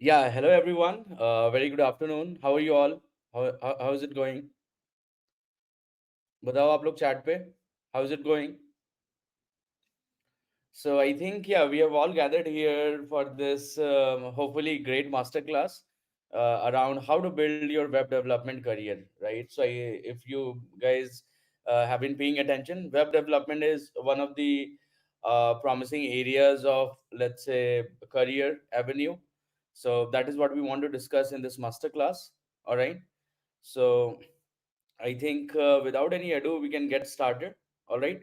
Yeah, hello everyone. Very good afternoon. How are you all? How is it going? बताओ आप लोग chat पे. How is it going? So I think we have all gathered here for this hopefully great masterclass around how to build your web development career, right? If you guys have been paying attention, web development is one of the promising areas of, let's say, career avenue. So that is what we want to discuss in this masterclass. All right. So I think without any ado, we can get started. All right.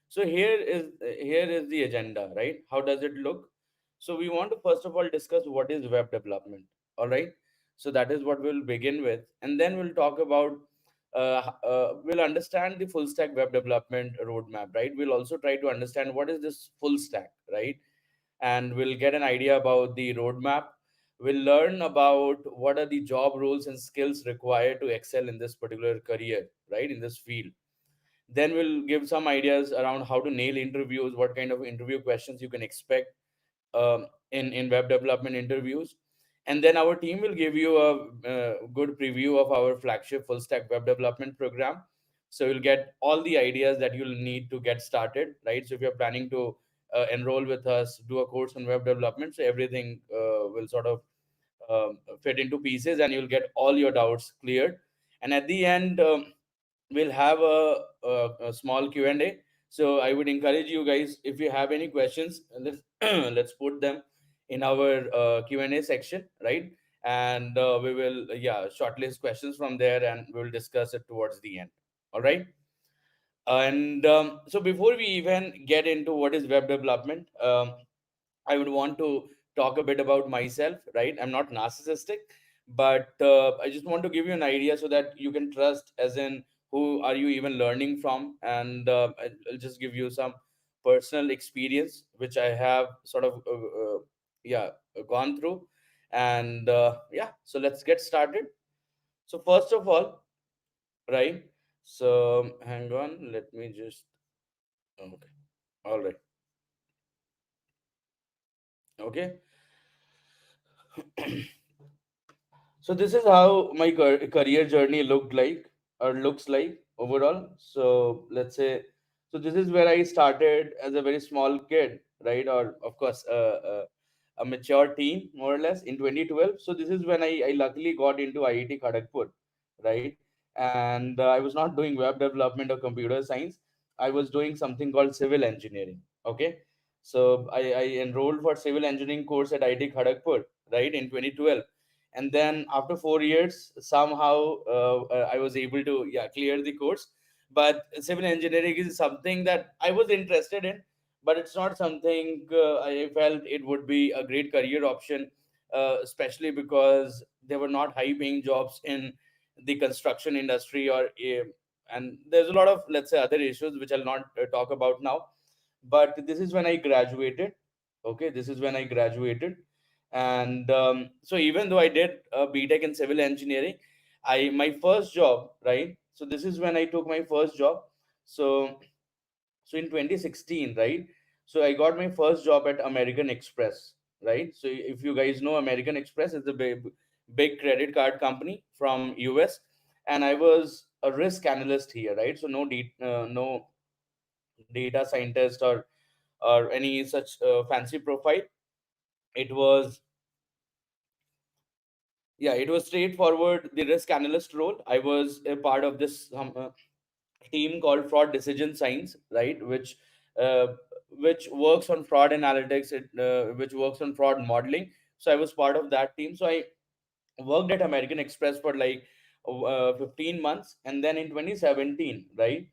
So here is the agenda, right? How does it look? So we want to first of all discuss what is web development. All right. So that is what we'll begin with, and then we'll talk about. We'll understand the full stack web development roadmap, right? We'll also try to understand what is this full stack, right? And we'll get an idea about the roadmap. We'll learn about what are the job roles and skills required to excel in this particular career, right, in this field. Then we'll give some ideas around how to nail interviews, what kind of interview questions you can expect in web development interviews. And then our team will give you a good preview of our flagship full stack web development program. So you'll get all the ideas that you'll need to get started, right? So if you're planning to enroll with us, do a course on web development, so everything will sort of fit into pieces and you'll get all your doubts cleared. And at the end, we'll have a small Q&A. So I would encourage you guys, if you have any questions, let's let's put them in our Q&A section, right? And we will shortlist questions from there and we'll discuss it towards the end. All right. And so before we even get into what is web development, I would want to talk a bit about myself, right? I'm not narcissistic, but I just want to give you an idea so that you can trust, as in, who are you even learning from? And I'll just give you some personal experience, which I have sort of, yeah, gone through. And so let's get started. So, first of all, right? So, hang on, let me just, okay, all right, okay. So this is how my career journey looked like or looks like overall. So let's say, so this is where I started as a very small kid, right? Or of course, a mature teen, more or less, in 2012. So this is when I luckily got into IIT Kharagpur, right? And I was not doing web development or computer science. I was doing something called civil engineering. Okay. So I enrolled for civil engineering course at IIT Kharagpur, right, in 2012. And then after 4 years, somehow I was able to clear the course. But civil engineering is something that I was interested in, but it's not something I felt it would be a great career option, especially because there were not high paying jobs in the construction industry, and there's a lot of, let's say, other issues which I'll not talk about now. But this is when I graduated. Okay, this is when I graduated. And so even though I did BTech in civil engineering, I my first job, right? So this is when I took my first job. So so in 2016, right? So I got my first job at American Express, right? So if you guys know, American Express is a big credit card company from US, and I was a risk analyst here, right? So no data scientist or any such fancy profile. It was, yeah, it was straightforward, the risk analyst role. I was a part of this team called fraud decision science, right, uh, which works on fraud analytics, which works on fraud modeling. So I was part of that team. So I worked at American Express for like 15 months, and then in 2017, right,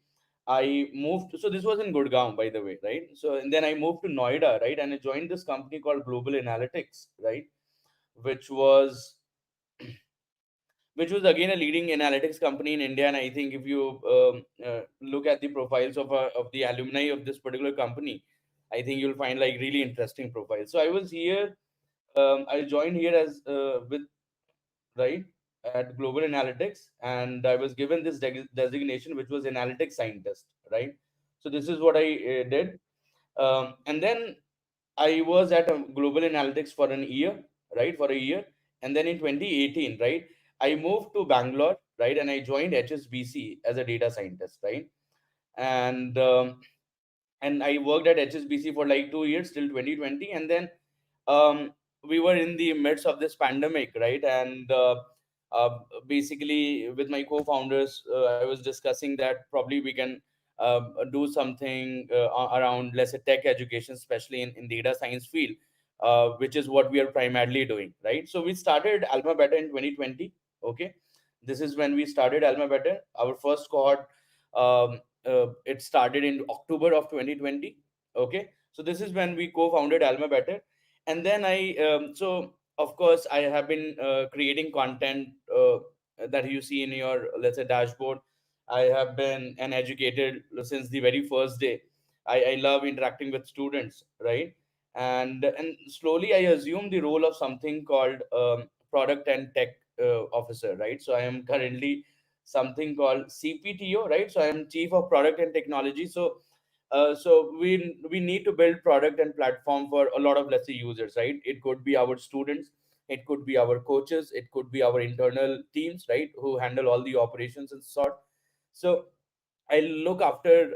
I moved. So this was in Gurgaon, by the way, right? So and then I moved to Noida, right, and I joined this company called Global Analytics, right, which was which was again a leading analytics company in India. And I think if you look at the profiles of the alumni of this particular company, I think you'll find like really interesting profiles. So I was here. I joined here as with right at Global Analytics, and I was given this designation, which was analytics scientist, right? So this is what I did, and then I was at Global Analytics for an year, right, for a year. And then in 2018, right, I moved to Bangalore, right, and I joined HSBC as a data scientist, right. And I worked at HSBC for like 2 years till 2020, and then um, we were in the midst of this pandemic, right? And uh, basically, with my co-founders, I was discussing that probably we can do something around, let's say, tech education, especially in data science field, which is what we are primarily doing, right? So we started AlmaBetter in 2020. Okay, this is when we started AlmaBetter. Our first cohort, it started in October of 2020. Okay, so this is when we co-founded AlmaBetter. And then so of course I have been creating content that you see in your, let's say, dashboard. I have been an educator since the very first day. I love interacting with students, right. And slowly I assumed the role of something called product and tech officer, right. So I am currently something called CPTO, right. So I am chief of product and technology. So we need to build product and platform for a lot of, let's say, users, right. It could be our students, it could be our coaches, it could be our internal teams, right, who handle all the operations and sort. So I look after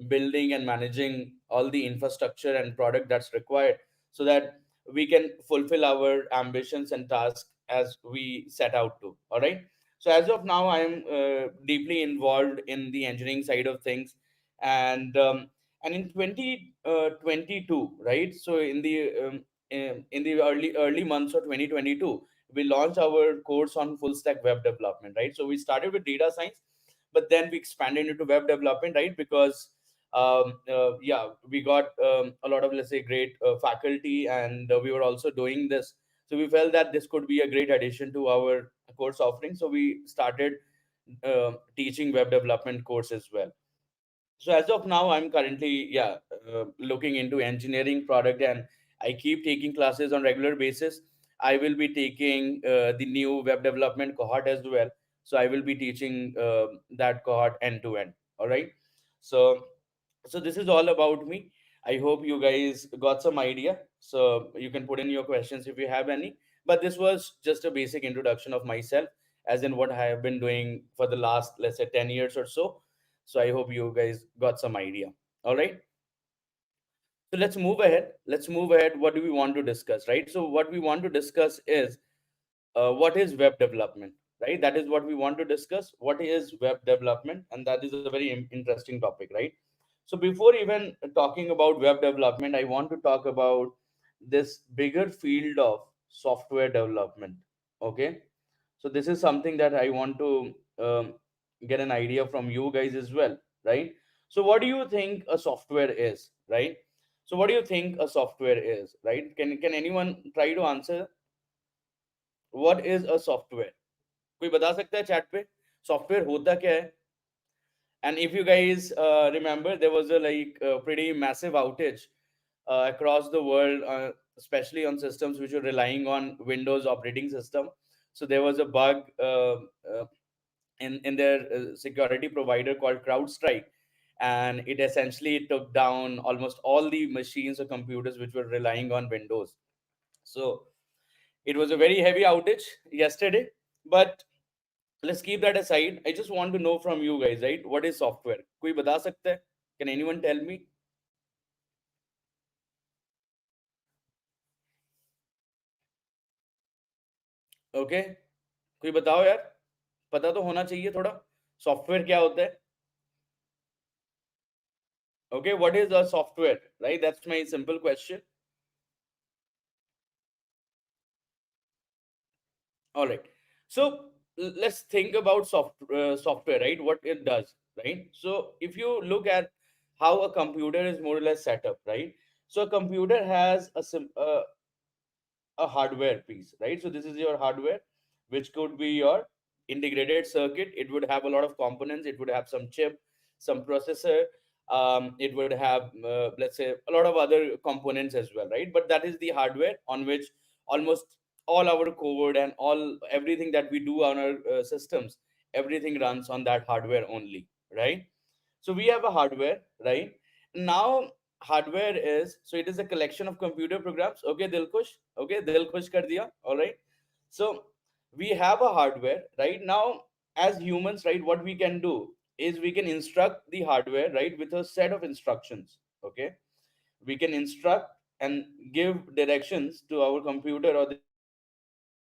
building and managing all the infrastructure and product that's required, so that we can fulfill our ambitions and tasks as we set out to. All right. So as of now, I am deeply involved in the engineering side of things, and in 2022, right. So in the early months of 2022, we launched our course on full stack web development, right. So we started with data science, but then we expanded into web development, right, because yeah, we got a lot of, let's say, great faculty, and we were also doing this. So we felt that this could be a great addition to our course offering, so we started teaching web development course as well. So as of now, I'm currently, yeah, looking into engineering product, and I keep taking classes on regular basis. I will be taking the new web development cohort as well. So I will be teaching that cohort end to end. All right. So so this is all about me. I hope you guys got some idea, so you can put in your questions if you have any. But this was just a basic introduction of myself, as in what I have been doing for the last, let's say, 10 years or so. So I hope you guys got some idea. All right. So let's move ahead. Let's move ahead. What do we want to discuss, right? So what we want to discuss is what is web development, right? That is what we want to discuss. What is web development? And that is a very interesting topic, right? So before even talking about web development, I want to talk about this bigger field of software development. Okay. So this is something that I want to get an idea from you guys as well, right? So what do you think a software is, right? So what do you think a software is, right? Can anyone try to answer what is a software? कोई बता सकता है chat पे software होता क्या है? And if you guys remember, there was a pretty massive outage across the world, especially on systems which were relying on Windows operating system. So there was a bug in their security provider called CrowdStrike, and it essentially took down almost all the machines or computers which were relying on Windows. So it was a very heavy outage yesterday, but let's keep that aside. I just want to know from you guys, right? What is software? कोई बता सकता है? Can anyone tell me? Okay, कोई बताओ यार. पता तो होना चाहिए थोड़ा. Software क्या होता है? Okay, what is a software? Right, that's my simple question. All right. So let's think about software, right? What it does, right? So if you look at how a computer is more or less set up, right? So a computer has a hardware piece, right? So this is your hardware, which could be your integrated circuit. It would have a lot of components. It would have some chip, some processor. It would have, let's say, a lot of other components as well, right? But that is the hardware on which almost all our code and all everything that we do on our systems, everything runs on that hardware only, right? So we have a hardware, right? Now hardware is, so it is a collection of computer programs. Okay, Dilkush. Okay, Dilkush kar diya. All right. So we have a hardware right now. As humans, right, what we can do is we can instruct the hardware, right, with a set of instructions. Okay, we can instruct and give directions to our computer or the hardware that do this,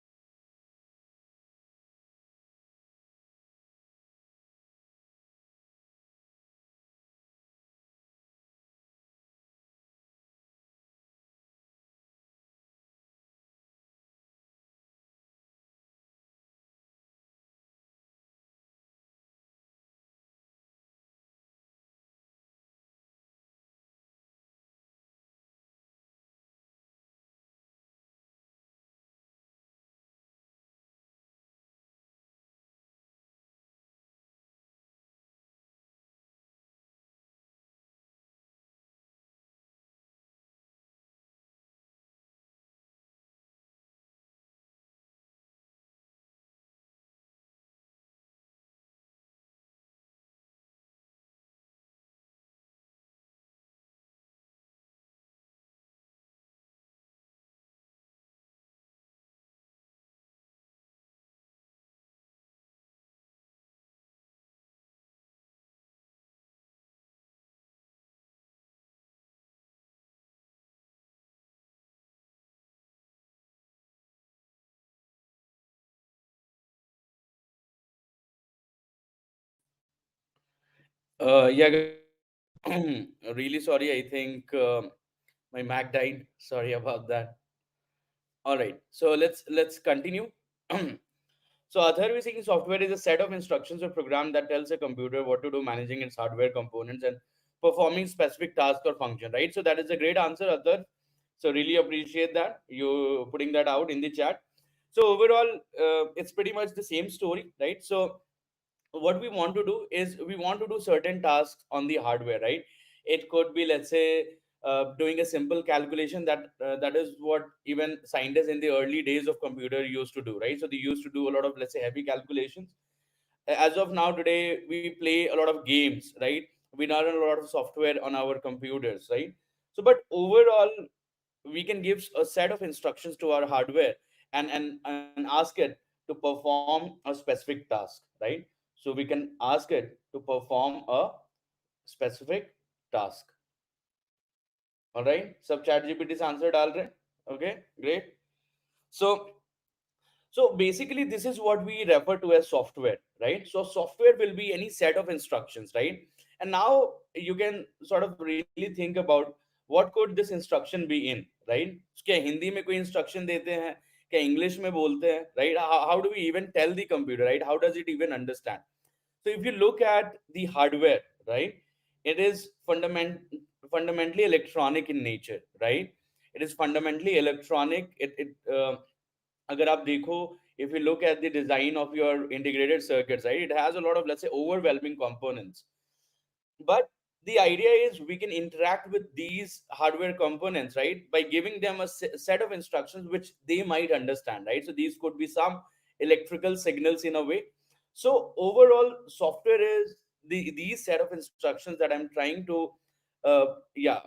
do that, do this, do that, yeah guys, really sorry, I think my Mac died. Sorry about that. All right, so let's continue. So a servicing software is a set of instructions or program that tells a computer what to do, managing its hardware components and performing specific task or function. Right. So that is a great answer, Athar. So really appreciate that you putting that out in the chat. So overall, it's pretty much the same story, right? So what we want to do is we want to do certain tasks on the hardware, right? It could be, let's say, doing a simple calculation that is what even scientists in the early days of computer used to do, right? So they used to do a lot of, let's say, heavy calculations. As of now today we play a lot of games, right? We run a lot of software on our computers, right? So but overall we can give a set of instructions to our hardware and ask it to perform a specific task, right? So we can ask it to perform a specific task. All right, sub chat gpt se answer dal rahe. Okay, great. So so basically this is what we refer to as software, right? So software will be any set of instructions, right? And now you can sort of really think about what could this instruction be in, right? क्या हिंदी में कोई instruction देते हैं, क्या English में बोलते हैं, right? How do we even tell the computer, right? How does it even understand? So if you look at the hardware, right, it is fundamentally electronic in nature, right? It is fundamentally electronic. अगर आप देखो, if you look at the design of your integrated circuits, right, it has a lot of, let's say, overwhelming components. But the idea is we can interact with these hardware components, right, by giving them a set of instructions which they might understand, right? So these could be some electrical signals in a way. So overall software is these set of instructions that I'm trying to yeah,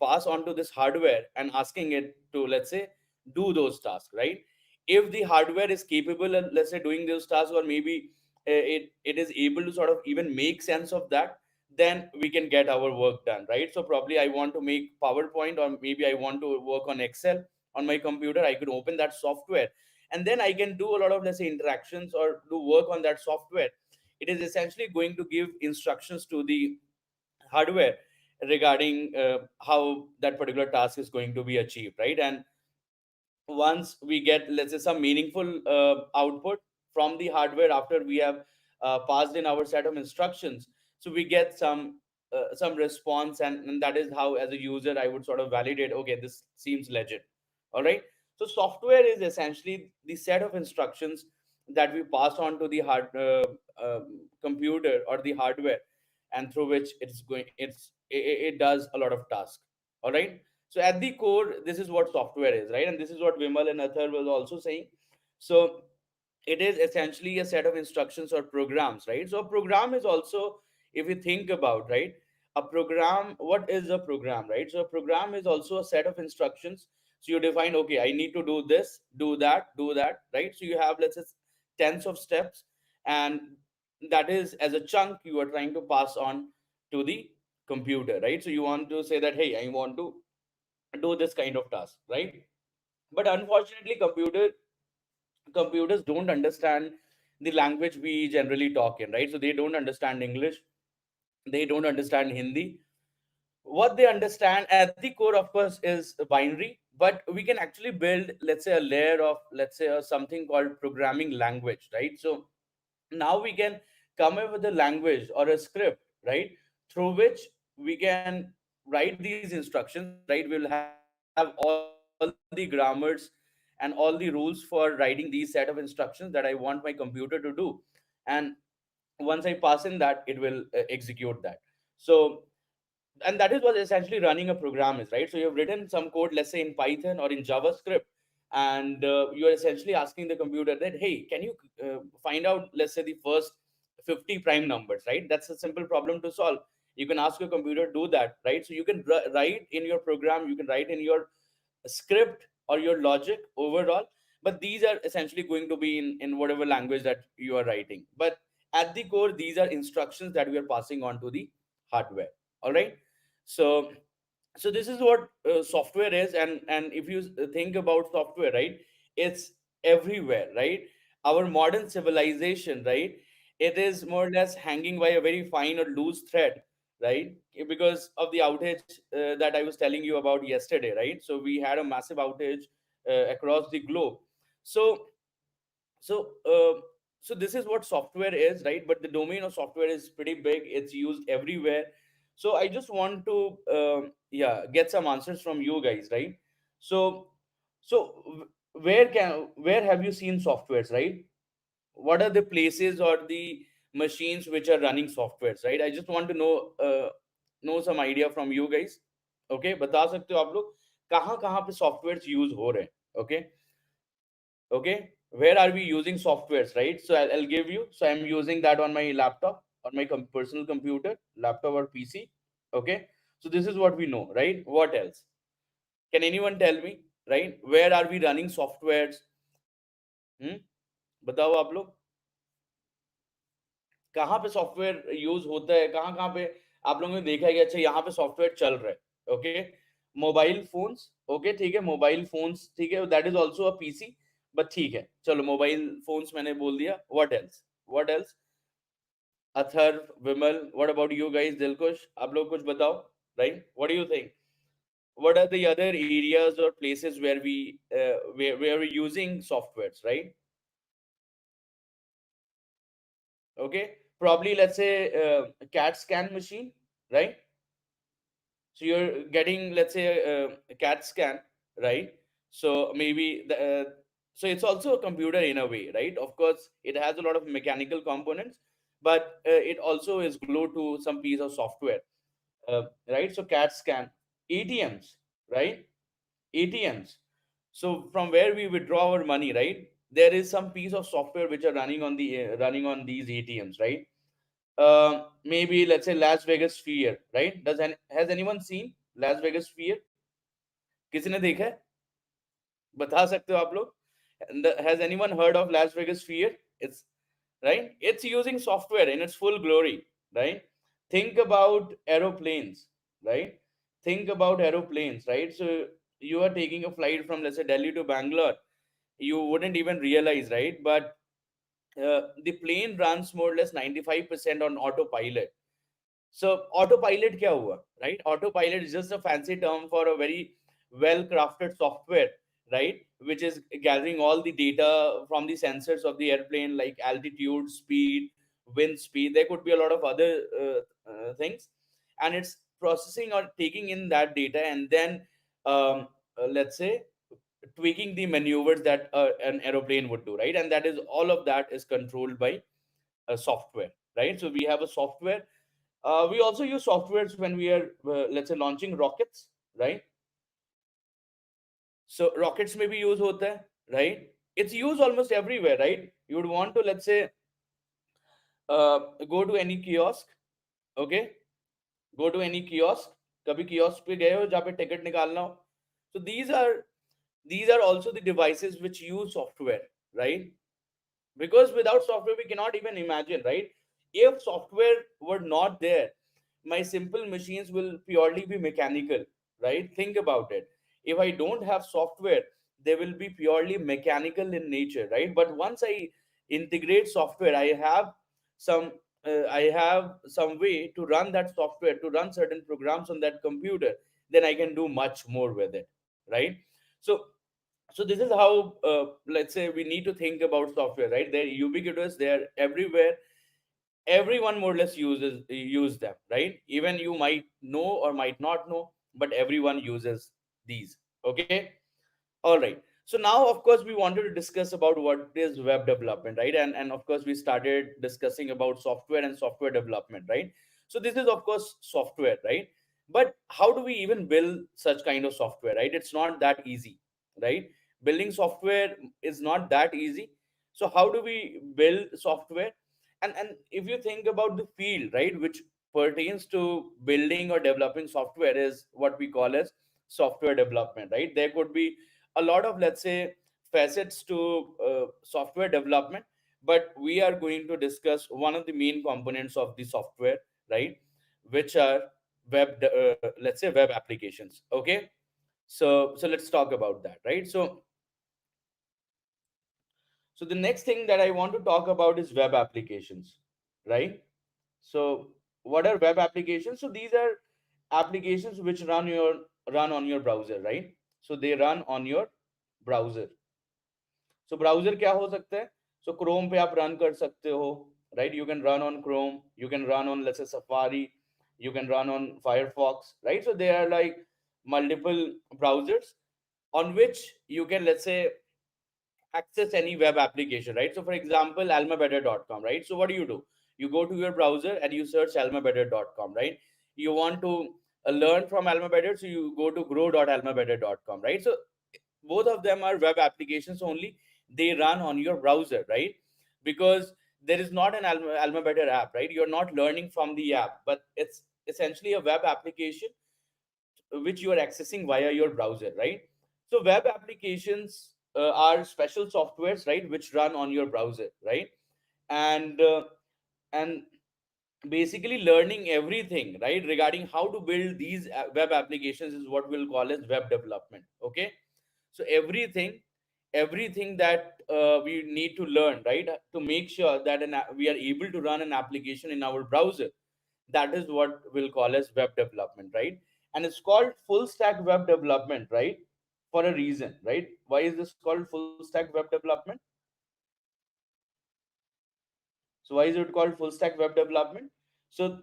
pass on to this hardware and asking it to, let's say, do those tasks, right? If the hardware is capable of, let's say, doing those tasks, or maybe it is able to sort of even make sense of that, then we can get our work done, right? So probably I want to make PowerPoint, or maybe I want to work on Excel on my computer. I could open that software and then I can do a lot of, let's say, interactions or do work on that software. It is essentially going to give instructions to the hardware regarding how that particular task is going to be achieved, right? And once we get, let's say, some meaningful output from the hardware after we have passed in our set of instructions, so we get some response, and that is how, as a user, I would sort of validate, okay, this seems legit. All right. So software is essentially the set of instructions that we pass on to the computer or the hardware, and through which it does a lot of tasks. All right. So at the core, this is what software is, right? And this is what Vimal and Athar was also saying. So it is essentially a set of instructions or programs, right? So a program is also, if you think about, right, a program, what is a program, right? So a program is also a set of instructions So you define, okay, I need to do this, do that, right? So you have, let's say, tens of steps, and that is as a chunk you are trying to pass on to the computer, right? So you want to say that, hey, I want to do this kind of task, right? But unfortunately, computers don't understand the language we generally talk in, right? So they don't understand English, they don't understand Hindi. What they understand at the core, of course, is binary, but we can actually build, let's say, a layer of, let's say, something called programming language, right? So now we can come up with a language or a script, right, through which we can write these instructions, right? We'll have all the grammars and all the rules for writing these set of instructions that I want my computer to do. And once I pass in that, it will execute that. So, and that is what essentially running a program is, right? So you've written some code, let's say in Python or in JavaScript, and you are essentially asking the computer that, hey, can you find out, let's say, the first 50 prime numbers, right? That's a simple problem to solve. You can ask your computer to do that, right? So you can write in your program, you can write in your script or your logic overall, but these are essentially going to be in whatever language that you are writing. But at the core, these are instructions that we are passing on to the hardware. All right. So this is what software is. And if you think about software, right, it's everywhere, right? Our modern civilization, right, it is more or less hanging by a very fine or loose thread, right? Because of the outage that I was telling you about yesterday, right? So we had a massive outage across the globe. So so uh, so this is what software is, right? But the domain of software is pretty big, it's used everywhere. So I just want to yeah, get some answers from you guys, right? So so where have you seen softwares, right? What are the places or the machines which are running softwares, right? I just want to know some idea from you guys. Okay, बता सकते हो आप लोग कहाँ कहाँ पे software use हो रहे हैं? Okay. Okay, where are we using softwares, right? So I'll give you. So I'm using that on my laptop, on my personal computer, laptop or PC. Okay, so this is what we know, right? What else? Can anyone tell me, right? Where are we running softwares? hmm? बताओ आप लोग कहाँ पे software use होता है, कहाँ कहाँ पे आप लोगों ने देखा है कि अच्छा यहाँ पे सॉफ्टवेयर चल रहा है? ओके, मोबाइल फोन्स, ओके ठीक है, मोबाइल फोन्स ठीक है, that is also a PC, but ठीक है, चलो मोबाइल फोन्स मैंने बोल दिया. What else? What else? Atharva, Vimal, what about you guys? Dilkhush, आप लोग कुछ बताओ, right? What do you think? What are the other areas or places where where we're using softwares, right? Okay, probably let's say cat scan machine, right? So you're getting, let's say, a cat scan, right? So maybe so it's also a computer in a way, right? Of course it has a lot of mechanical components, but it also is glued to some piece of software, right? So cat scan, ATMs, right? ATMs. So from where we withdraw our money, right, there is some piece of software which are running on the running on these ATMs, right? Maybe let's say Las Vegas Sphere, right? Has anyone seen Las Vegas Sphere? किसी ने देखा है? बता सकते हो आप लोग? Has anyone heard of Las Vegas Sphere? It's right. It's using software in its full glory, right? Think about aeroplanes, right? Think about aeroplanes, right? So you are taking a flight from, let's say, Delhi to Bangalore. You wouldn't even realize, right? But the plane runs more or less 95% on autopilot. So autopilot kya hua, right? Autopilot is just a fancy term for a very well crafted software, right, which is gathering all the data from the sensors of the airplane, like altitude, speed, wind speed. There could be a lot of other things, and it's processing or taking in that data, and then let's say tweaking the maneuvers that an aeroplane would do, right? And that is, all of that is controlled by a software, right? So we have a software. We also use softwares when we are, let's say, launching rockets, right? So rockets may be used hota hai, right? It's used almost everywhere, right? You would want to, let's say, go to any kiosk, okay? Go to any kiosk. कभी kiosk पे गए हो जहाँ पे ticket निकालना हो? So these are these are also the devices which use software, right? Because without software we cannot even imagine, right? If software were not there, my simple machines will purely be mechanical, right? Think about it. If I don't have software, they will be purely mechanical in nature, right? But once I integrate software, some I have some way to run that software, to run certain programs on that computer, then I can do much more with it, right? So this is how, let's say, we need to think about software, right? They're ubiquitous, they're everywhere. Everyone more or less use them, right? Even you might know or might not know, but everyone uses these. Okay. All right. So now, of course, we wanted to discuss about what is web development, right? And of course, we started discussing about software and software development, right? So this is, of course, software, right? But how do we even build such kind of software, right? It's not that easy, right? Building software is not that easy. So how do we build software? And if you think about the field, right, which pertains to building or developing software, is what we call as software development, right? There could be a lot of, let's say, facets to software development, but we are going to discuss one of the main components of the software, right, which are let's say web applications. Okay. So let's talk about that, right? So the next thing that I want to talk about is web applications, right? So what are web applications? So these are applications which run on your browser, right? So they run on your browser. So browser क्या हो सकता है? सो Chrome पे आप run कर सकते हो, right? You can run on Chrome, you can run on, let's say, safari, you can run on Firefox, right? So there are like multiple browsers on which you can, let's say, access any web application, right? So for example, almabetter.com, right? So what do? You go to your browser and you search almabetter.com, right? You want to learn from almabetter, so you go to grow.almabetter.com, right? So both of them are web applications, only they run on your browser, right? Because there is not an almabetter app, right? You're not learning from the app, but it's essentially a web application which you are accessing via your browser, right? So web applications are special softwares, right, which run on your browser, right? And uh, and basically learning everything, right, regarding how to build these web applications is what we'll call as web development. Okay. So everything that we need to learn, right, to make sure that we are able to run an application in our browser, that is what we'll call as web development, right? And it's called full stack web development, right, for a reason, right? Why is this called full stack web development? So why is it called full stack web development? So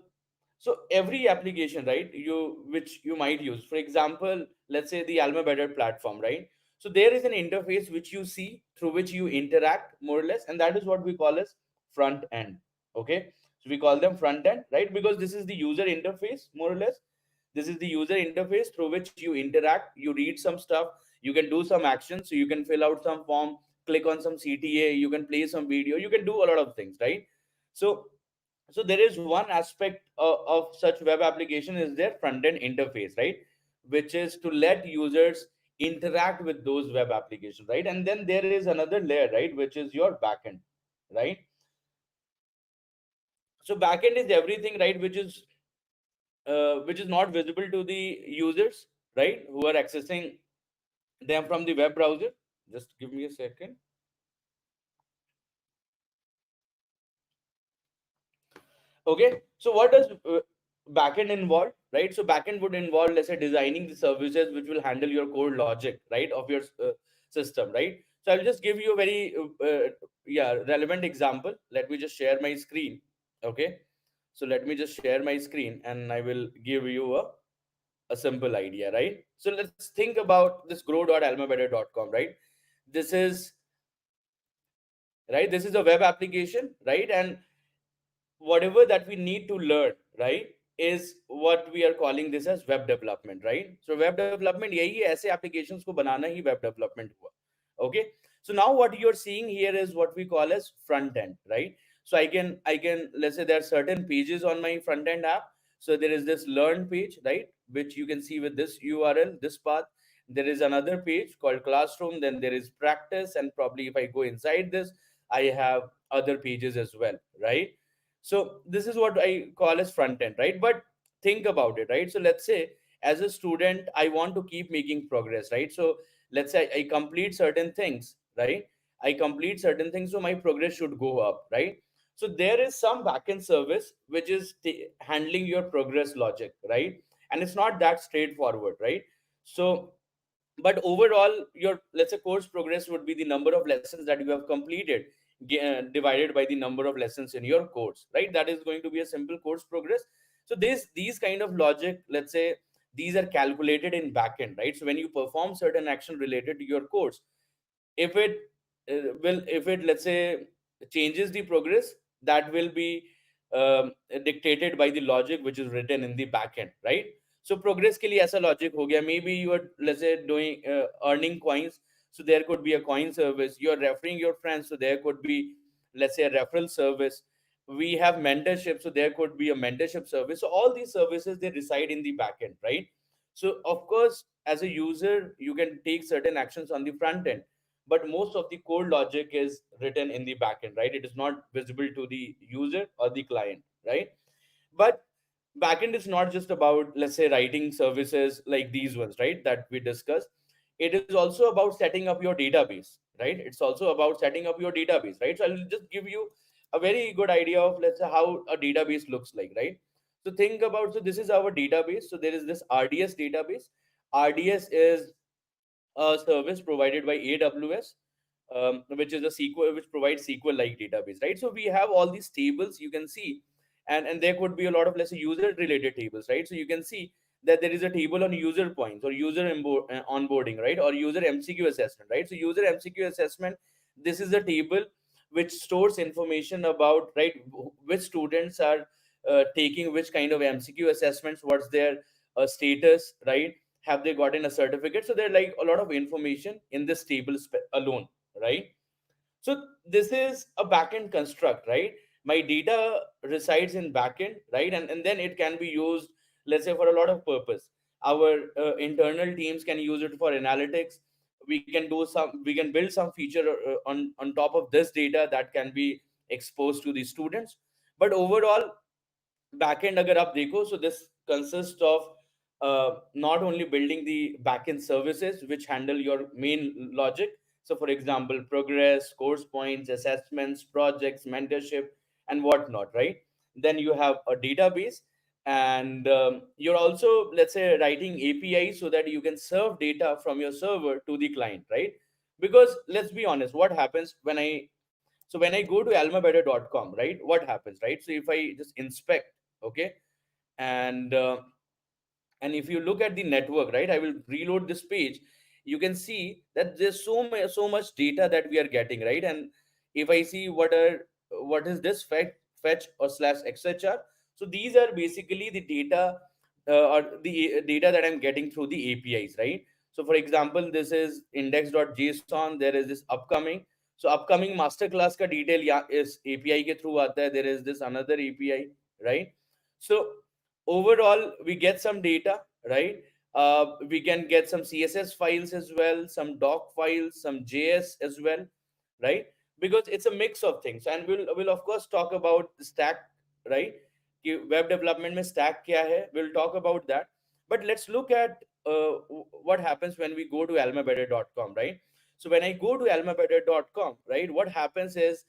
every application, right, you which you might use, for example, let's say the AlmaBetter platform, right? So there is an interface which you see, through which you interact more or less, and that is what we call as front end. Okay. So we call them front end, right? Because this is the user interface, more or less. This is the user interface through which you interact, you read some stuff, you can do some actions, so you can fill out some form, click on some CTA, you can play some video, you can do a lot of things, right? So there is one aspect of such web application is their front end interface, right, which is to let users interact with those web applications, right? And then there is another layer, right, which is your backend, right? So backend is everything, right, which is not visible to the users, right, who are accessing them from the web browser. Just give me a second. Okay, so what does backend involve, right? So backend would involve, let's say, designing the services which will handle your core logic, right, of your system, right? So I'll just give you a very yeah, relevant example. Let me just share my screen. Okay, so let me just share my screen and I will give you a simple idea, right? So let's think about this grow.almabetter.com, right? This is right, this is a web application, right? And whatever that we need to learn, right, is what we are calling this as web development, right? So web development यही है, ऐसे applications को बनाना ही web development हुआ. Okay. So now what you're seeing here is what we call as front end, right? So I can, let's say, there are certain pages on my front end app. So there is this learn page, right, which you can see with this URL, this path. There is another page called classroom, then there is practice, and probably if I go inside this, I have other pages as well, right? So this is what I call as front end, right? But think about it, right? So let's say as a student, I want to keep making progress, right? So let's say I complete certain things, right? I complete certain things, so my progress should go up, right? So there is some backend service which is handling your progress logic, right? And it's not that straightforward, right? So but overall, your, let's say, course progress would be the number of lessons that you have completed, divided by the number of lessons in your course, right? That is going to be a simple course progress. So these kind of logic, let's say, these are calculated in backend, right? So when you perform certain action related to your course, if it if it, let's say, changes the progress, that will be um, dictated by the logic which is written in the backend, right? So progress के लिए ऐसा logic हो गया, maybe you are, let's say, doing earning coins, so there could be a coin service. You are referring your friends, so there could be, let's say, a referral service. We have mentorship, so there could be a mentorship service. So all these services, they reside in the backend, right? So of course, as a user, you can take certain actions on the front end, but most of the code logic is written in the backend, right? It is not visible to the user or the client, right? But backend is not just about, let's say, writing services like these ones, right, that we discussed. It is also about setting up your database, right? It's also about setting up your database, right? So I'll just give you a very good idea of, let's say, how a database looks like, right? So think about, so this is our database. So there is this RDS database. RDS is a service provided by AWS, which is a SQL, which provides SQL-like database, right? So we have all these tables you can see, and there could be a lot of, let's say, user-related tables, right? So you can see that there is a table on user points or user onboarding, right, or user MCQ assessment, right? So user MCQ assessment, this is a table which stores information about, right, which students are taking which kind of MCQ assessments, what's their status, right? Have they gotten a certificate? So there are like a lot of information in this table alone, right? So this is a backend construct, right? My data resides in backend, right? And then it can be used, let's say, for a lot of purpose. Our internal teams can use it for analytics. We can build some feature on top of this data that can be exposed to the students. But overall, backend अगर आप देखो, so this consists of not only building the backend services which handle your main logic. So for example, progress, course points, assessments, projects, mentorship, and whatnot, right? Then you have a database, and you're also, let's say, writing APIs so that you can serve data from your server to the client, right? Because let's be honest, what happens when I go to almabetter.com, right? What happens, right? So if I just inspect, okay, and if you look at the network, right, I will reload this page. You can see that there's so much data that we are getting, right? And if I see what is this fetch or slash xhr, so these are basically the data, or the data that I'm getting through the APIs, right? So for example, this is index.json. There is this upcoming, so upcoming masterclass ka detail is API ke through aata hai. There is this another API, right? So overall we get some data, right? We can get some CSS files as well, some doc files, some JS as well, right? Because it's a mix of things, and we'll of course talk about the stack, right? कि web development में stack क्या है, we'll talk about that. But let's look at what happens when we go to almabetter.com, right? So when I go to almabetter.com, right, what happens is,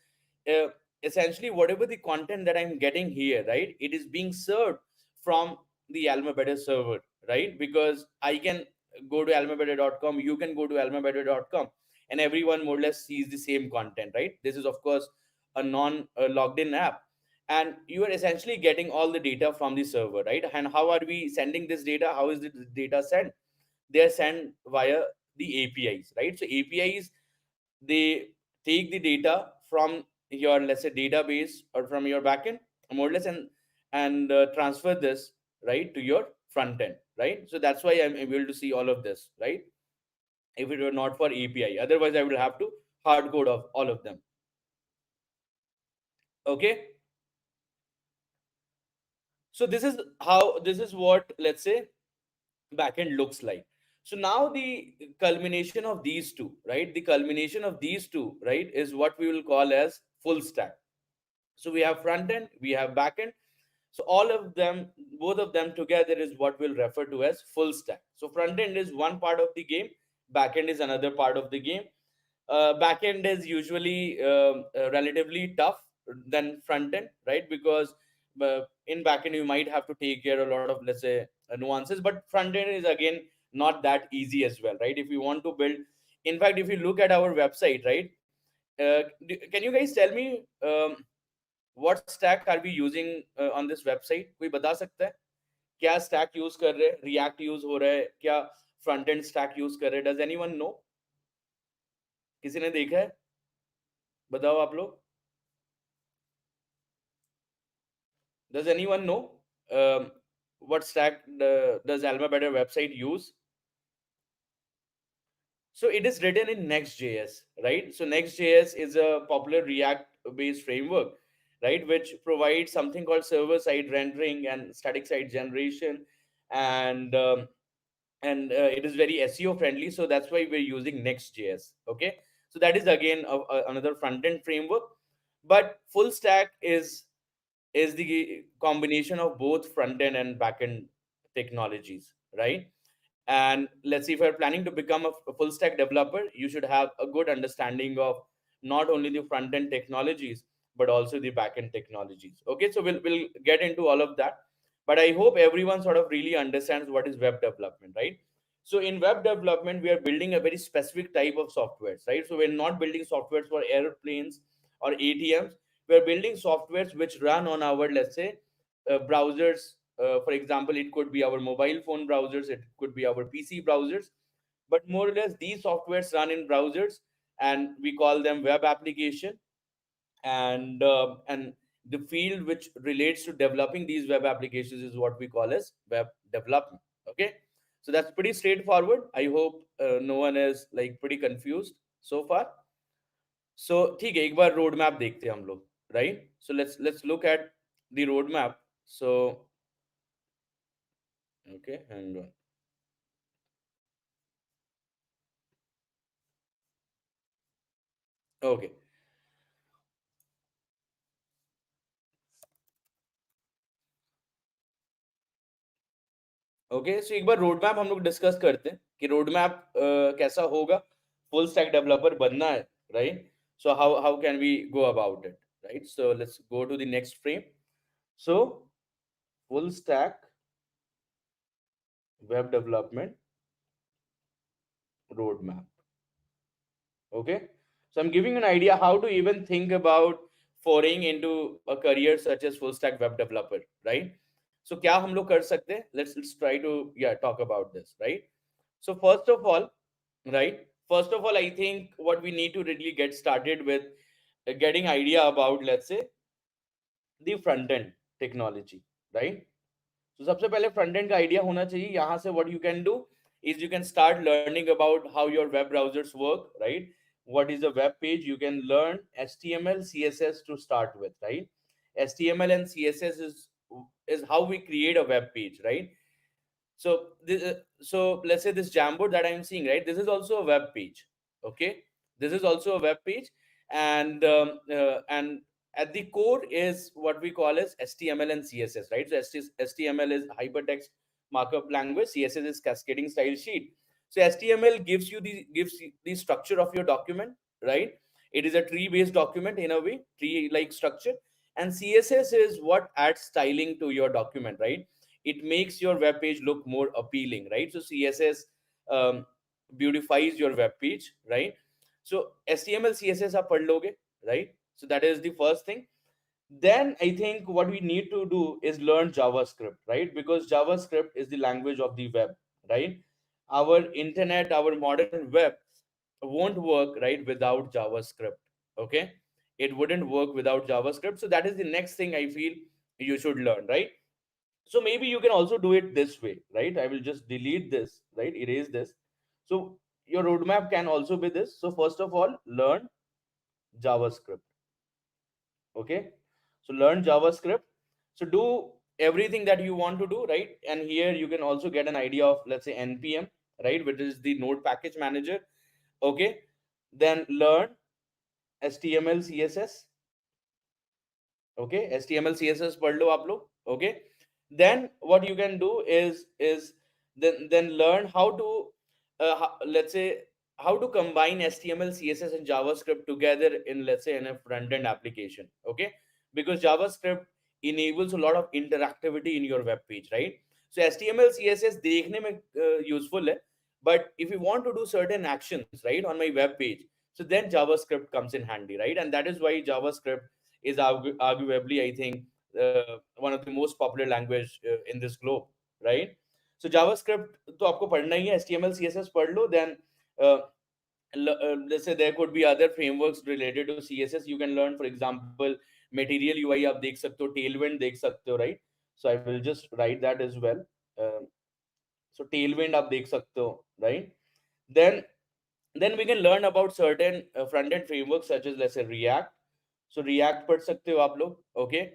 uh, essentially whatever the content that I'm getting here, right, it is being served from the AlmaBetter server, right? Because I can go to almabetter.com, you can go to almabetter.com, and everyone more or less sees the same content, right? This is of course a non logged in app, and you are essentially getting all the data from the server, right? And how are we sending this data? How is the data sent? They're sent via the APIs, right? So APIs, they take the data from your, let's say, database or from your backend, more or less, and transfer this, right, to your front end, right? So that's why I'm able to see all of this, right? If it were not for API, otherwise I will have to hard code of all of them. Okay, so this is what, let's say, backend looks like. So now the culmination of these two, right? The culmination of these two, right, is what we will call as full stack. So we have front end, we have back end. So all of them, both of them together is what we'll refer to as full stack. So front end is one part of the game, back end is another part of the game. Back end is usually relatively tough than front end, right? Because in back end you might have to take care of a lot of, let's say, nuances, but front end is again not that easy as well, right? If you want to build, in fact, if you look at our website, right, can you guys tell me what stack are we using on this website? कोई बता सकता है क्या stack use कर रहे हैं? React use हो रहा है क्या? Front end stack use कर रहे हैं? Does anyone know? किसी ने देखा है? बताओ आप लोग. Does anyone know what stack does AlmaBetter website use? So it is written in Next.js, right? So Next.js is a popular React-based framework, right, which provides something called server-side rendering and static-side generation, and it is very SEO friendly. So that's why we're using Next.js. Okay, so that is again another front-end framework, but full stack is the combination of both front end and back end technologies, right? And let's see, if you're planning to become a full stack developer, you should have a good understanding of not only the front end technologies but also the back end technologies. Okay, so we'll get into all of that, but I hope everyone sort of really understands what is web development, right? So in web development, we are building a very specific type of softwares, right? So we're not building softwares for airplanes or ATMs. We're building softwares which run on our, let's say, browsers. For example, it could be our mobile phone browsers, it could be our PC browsers, but more or less these softwares run in browsers, and we call them web application. And the field which relates to developing these web applications is what we call as web development. Okay, so that's pretty straightforward. I hope no one is like pretty confused so far. So ठीक है, एक बार road map देखते हैं हम लोग, right? So let's look at the road map. So okay, hang on. Okay. Okay, so एक बार रोड मैप हम लोग डिस्कस करते हैं कि रोड मैप कैसा होगा. फुल स्टैक डेवलपर बनना है, right? So how can we go about it, right? So let's go to the next frame. So full stack web development road map. Okay, so I'm giving an idea how to even think about foraying into a career such as full stack web developer, right? So क्या हम लोग कर सकते हैं? Let's try to, yeah, talk about this, right? So first of all, right, first of all, I think what we need to really get started with getting idea about, let's say, the front end technology, right? तो सबसे पहले front end का idea होना चाहिए. यहाँ से what you can do is you can start learning about how your web browsers work, right? What is a web page? You can learn HTML, CSS to start with, right? HTML and CSS is how we create a web page, right? So so let's say this Jamboard that I'm seeing, right? This is also a web page. Okay, this is also a web page, and at the core is what we call as HTML and CSS, right? So HTML is hypertext markup language, CSS is cascading style sheet. So HTML gives you the structure of your document, right? It is a tree based document in a way, tree like structure, and CSS is what adds styling to your document, right? It makes your web page look more appealing, right? So CSS um, beautifies your web page, right? So HTML CSS आप पढ़ लोगे, right? So that is the first thing. Then I think what we need to do is learn JavaScript, right? Because JavaScript is the language of the web, right? Our internet, our modern web won't work, right, without JavaScript. Okay, it wouldn't work without JavaScript. So that is the next thing I feel you should learn, right? So maybe you can also do it this way, right? I will just delete this, right, erase this. So your roadmap can also be this. So first of all, learn JavaScript. Okay, so learn JavaScript. So do everything that you want to do, right? And here you can also get an idea of, let's say, npm. right, which is the node package manager. Okay, then learn HTML CSS. Okay, HTML CSS पढ़ लो आप लोग. Okay, then what you can do is then learn how to let's say how to combine HTML CSS and JavaScript together in, let's say, in a front end application. Okay, because JavaScript enables a lot of interactivity in your web page, right? So HTML CSS देखने में useful है, but if you want to do certain actions, right, on my web page, so then JavaScript comes in handy, right? And that is why JavaScript is arguably, I think, one of the most popular language in this globe, right? So JavaScript तो आपको पढ़ना ही है, HTML CSS पढ़ लो. Then uh, let's say there could be other frameworks related to CSS you can learn. For example, Material UI आप देख सकते हो, Tailwind देख सकते हो, right? So I will just write that as well. uh, so Tailwind आप देख सकते हो, right? then then we can learn about certain front end frameworks such as, let's say, React. So React पढ़ सकते हो आप लोग. Okay,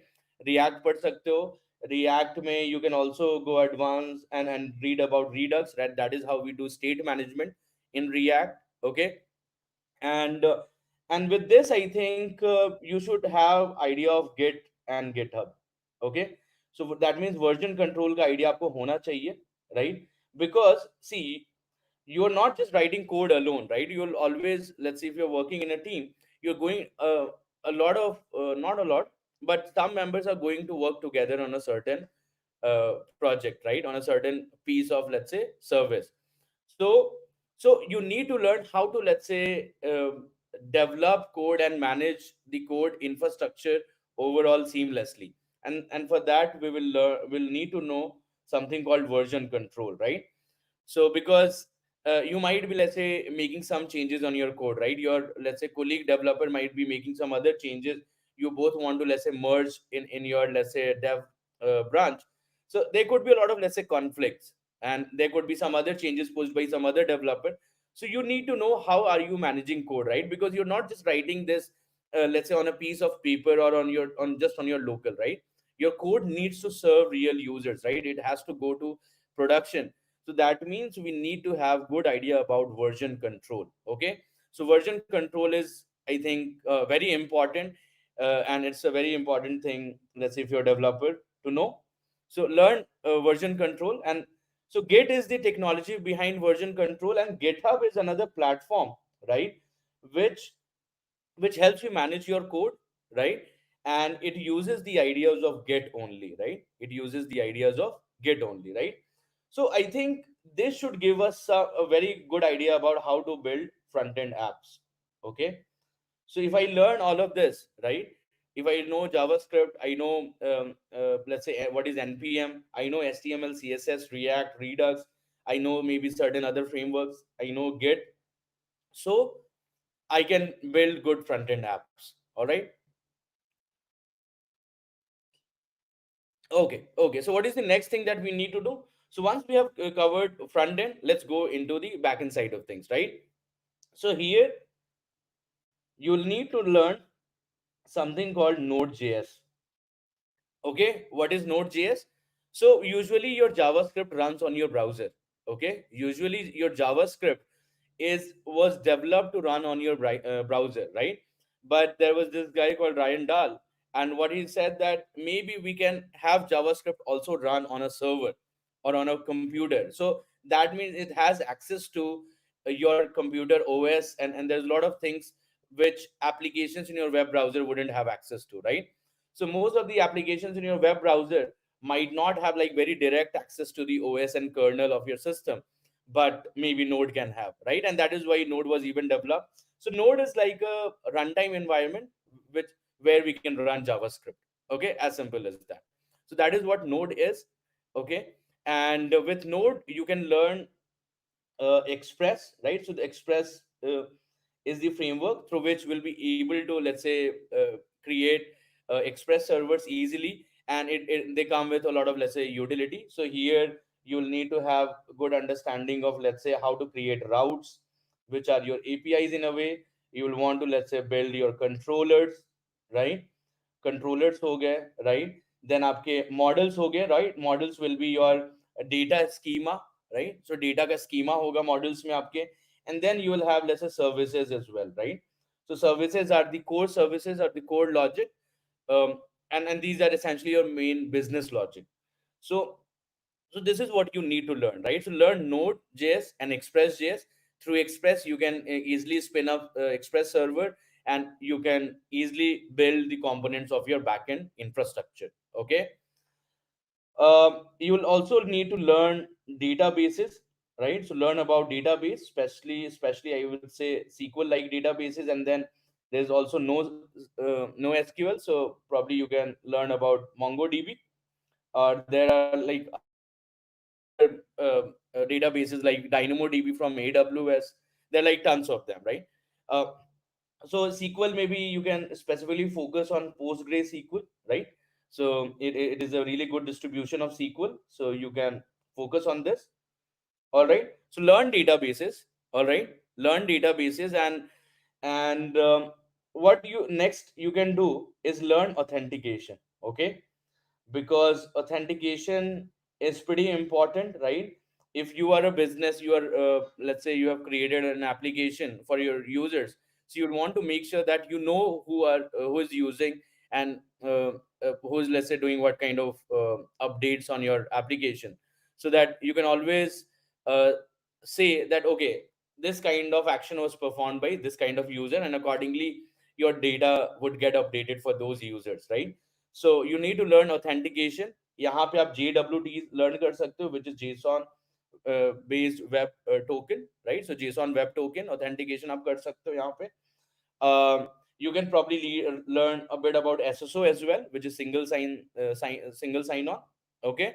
React पढ़ सकते हो. React में you can also go advanced and read about Redux, right? That is how we do state management in React. Okay, and with this, I think you should have idea of Git and GitHub. Okay, so that means version control का idea आपको होना चाहिए, right? Because see, you are not just writing code alone, right? You'll always, let's say, if you're working in a team, you're going a lot of not a lot, but some members are going to work together on a certain project, right, on a certain piece of, let's say, service. So so you need to learn how to, let's say, develop code and manage the code infrastructure overall seamlessly. And for that we will need to know something called version control, right? So because you might be, let's say, making some changes on your code, right? Your, let's say, colleague developer might be making some other changes. You both want to, let's say, merge in your, let's say, dev branch. So there could be a lot of, let's say, conflicts, and there could be some other changes pushed by some other developer. So you need to know how are you managing code, right? Because you're not just writing this, let's say, on a piece of paper or on your, on just on your local, right? Your code needs to serve real users, right? It has to go to production. So that means we need to have good idea about version control. Okay, so version control is, I think, very important, and it's a very important thing, let's say, if you're a developer, to know. So learn version control. And so Git is the technology behind version control, and GitHub is another platform, right, which helps you manage your code, right? And it uses the ideas of Git only, right? It uses the ideas of Git only, right? So I think this should give us a very good idea about how to build front end apps. Okay, so if I learn all of this, right, if I know JavaScript, I know, let's say, what is npm, I know HTML, CSS, React, Redux, I know maybe certain other frameworks, I know Git. So I can build good front end apps. All right. Okay. So what is the next thing that we need to do? So once we have covered front end, let's go into the back end side of things, right? So here you'll need to learn something called Node.js. Okay, what is Node.js? So usually your JavaScript runs on your browser. Okay, usually your JavaScript is was developed to run on your browser, right? But there was this guy called Ryan Dahl, and what he said that maybe we can have JavaScript also run on a server or on a computer. So that means it has access to your computer OS, and there's a lot of things which applications in your web browser wouldn't have access to, right? So most of the applications in your web browser might not have like very direct access to the OS and kernel of your system, but maybe Node can have, right? And that is why Node was even developed. So Node is like a runtime environment which where we can run JavaScript. Okay, as simple as that. So that is what Node is. Okay, and with Node you can learn Express, right? So the Express is the framework through which we'll be able to, let's say, create Express servers easily, and they come with a lot of, let's say, utility. So here you'll need to have good understanding of, let's say, how to create routes, which are your APIs in a way. You will want to, let's say, build your controllers, right? Controllers हो गए, right? Then आपके models हो गए, right? Models will be your data schema, right? So data का schema होगा models में आपके, and then you will have let's say services as well, right? So services are the core services or the core logic, um, and these are essentially your main business logic. So this is what you need to learn, right? So learn Node.js and Express.js. Through Express, you can easily spin up Express server, and you can easily build the components of your backend infrastructure. Okay. You will also need to learn databases, right? So learn about database, especially I would say SQL like databases, and then there's also no SQL. So probably you can learn about MongoDB, or there are like other databases like DynamoDB from AWS. There are like tons of them, right? Uh, so SQL, maybe you can specifically focus on PostgreSQL, right? So it is a really good distribution of SQL. So you can focus on this. All right. So learn databases. All right. Learn databases, and what you next you can do is learn authentication. Okay, because authentication is pretty important, right? If you are a business, you are let's say you have created an application for your users, so you want to make sure that you know who is using, and who is, let's say, doing what kind of updates on your application, so that you can always uh, say that okay, this kind of action was performed by this kind of user, and accordingly your data would get updated for those users, right? So you need to learn authentication. यहाँ पे आप JWT learn कर सकते हो, which is JSON based web token, right? So JSON web token authentication आप कर सकते हो यहाँ पे. You can probably learn a bit about SSO as well, which is single sign on. Okay.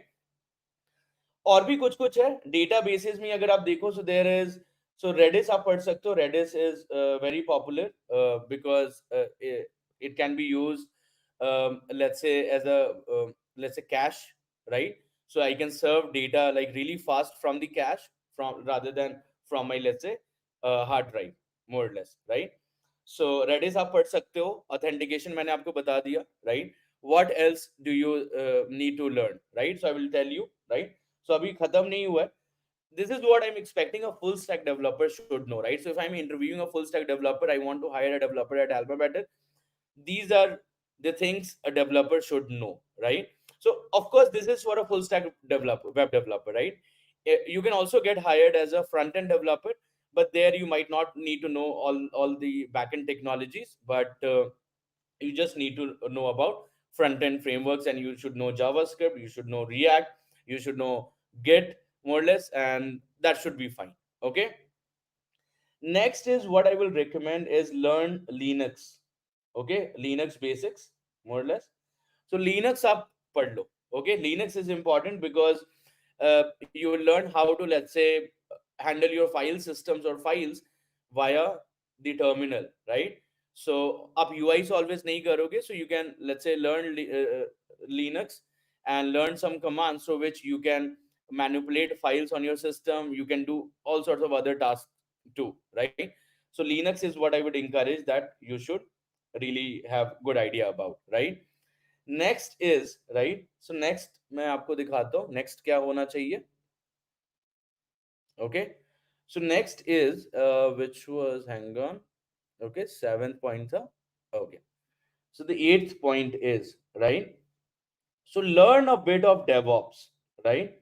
और भी कुछ कुछ है डेटा बेसिस में, अगर आप देखो, so there is, so Redis आप पढ़ सकते हो. Redis is very popular because it can be used, let's say, as a let's say cache, right? So I can serve data like really fast from the cache, from rather than from my, let's say, hard drive, more or less, right? So Redis आप पढ़ सकते हो. Authentication मैंने आपको बता दिया, right? What else do you need to learn, right? So I will tell you, right? So अभी खत्म नहीं हुआ है. This is what I'm expecting a full stack developer should know, right? So if I'm interviewing a full stack developer, I want to hire a developer at AlmaBetter. These are the things a developer should know, right? So of course, this is for a full stack developer, web developer, right? You can also get hired as a front end developer, but there you might not need to know all the backend technologies, but you just need to know about front end frameworks, and you should know JavaScript, you should know React, you should know Git, more or less, and that should be fine. Okay. Next is what I will recommend is learn Linux. Okay, Linux basics, more or less. So Linux up पढ़ लो. Okay, Linux is important because you will learn how to, let's say, handle your file systems or files via the terminal, right? So आप UI always नहीं करोगे, so you can, let's say, learn Linux and learn some commands so which you can manipulate files on your system. You can do all sorts of other tasks too, right? So Linux is what I would encourage that you should really have good idea about, right? Next is, right, so next मैं आपको दिखाता हूँ next क्या होना चाहिए. Okay, so next is which was, hang on, okay, seventh point था. Okay, so the eighth point is, right, so learn a bit of DevOps, right?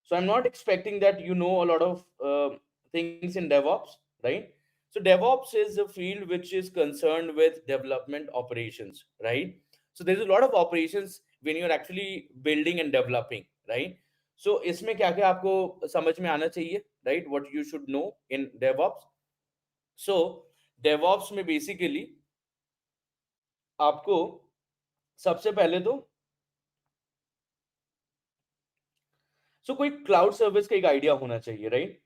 So I'm not expecting that you know a lot of things in DevOps, right? So DevOps is a field which is concerned with development operations, right? So there's a lot of operations when you're actually building and developing, right? So इसमें क्या क्या आपको समझ में आना चाहिए, right? What you should know in DevOps. So DevOps में basically आपको सबसे पहले तो, कोई क्लाउड सर्विस का एक आइडिया होना चाहिए, right?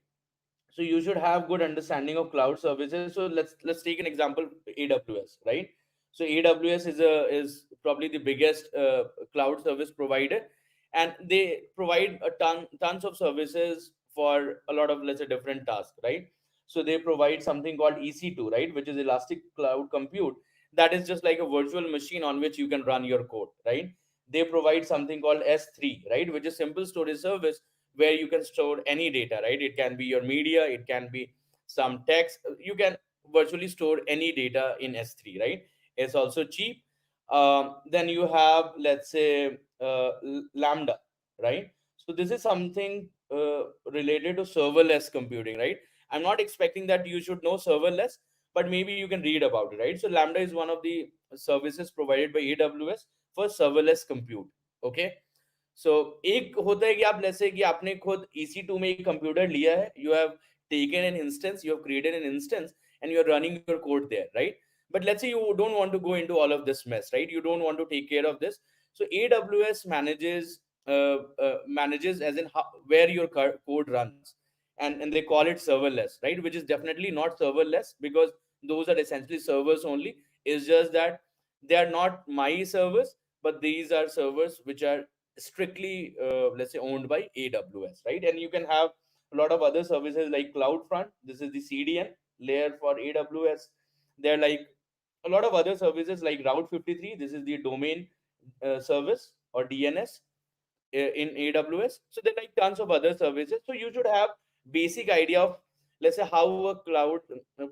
So you should have good understanding of cloud services. So let's take an example, AWS, right? So AWS is probably the biggest cloud service provider, and they provide tons of services for a lot of, let's say, different tasks, right? So they provide something called EC2, right, which is Elastic Cloud Compute. That is just like a virtual machine on which you can run your code, right? They provide something called S3, right, which is simple storage service, where you can store any data, right? It can be your media, it can be some text. You can virtually store any data in S3, right? It's also cheap. Then you have, let's say, Lambda, right? So this is something related to serverless computing, right? I'm not expecting that you should know serverless, but maybe you can read about it, right? So Lambda is one of the services provided by AWS for serverless compute. Okay. सो एक होता है कि आप जैसे कि आपने खुद EC2 में एक कंप्यूटर लिया है, you have taken an instance, you have created an instance, and you're running your code there, right? But let's say you don't want to go into all of this mess, right? You don't want to take care of this. So AWS manages as in how, where your code runs, and they call it serverless, right? Which is definitely not serverless, because those are essentially servers only. It's just that they are not my servers, but these are servers which are strictly let's say owned by AWS, right? And you can have a lot of other services like CloudFront. This is the CDN layer for AWS. There are like a lot of other services like Route 53. This is the domain service or DNS in AWS. So there are like tons of other services. So you should have basic idea of, let's say, how a cloud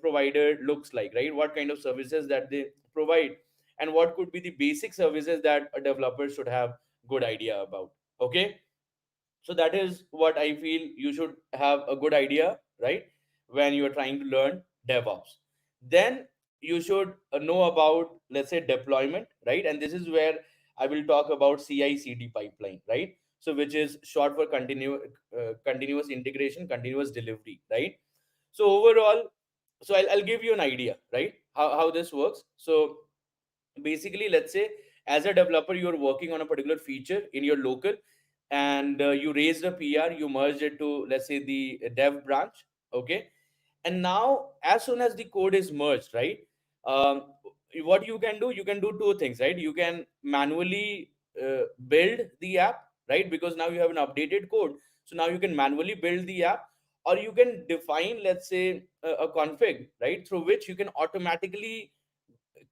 provider looks like, right? What kind of services that they provide, and what could be the basic services that a developer should have good idea about. Okay, so that is what I feel you should have a good idea, right? When you are trying to learn DevOps, then you should know about, let's say, deployment, right? And this is where I will talk about CI/CD pipeline, right? So which is short for continuous integration, continuous delivery, right? So overall, so I'll give you an idea, right? How this works. So basically, let's say, as a developer, you're working on a particular feature in your local, and you raised a PR, you merged it to, let's say, the dev branch. Okay, and now as soon as the code is merged, right, um, what you can do two things, right? You can manually build the app, right? Because now you have an updated code, so now you can manually build the app, or you can define, let's say, a config, right, through which you can automatically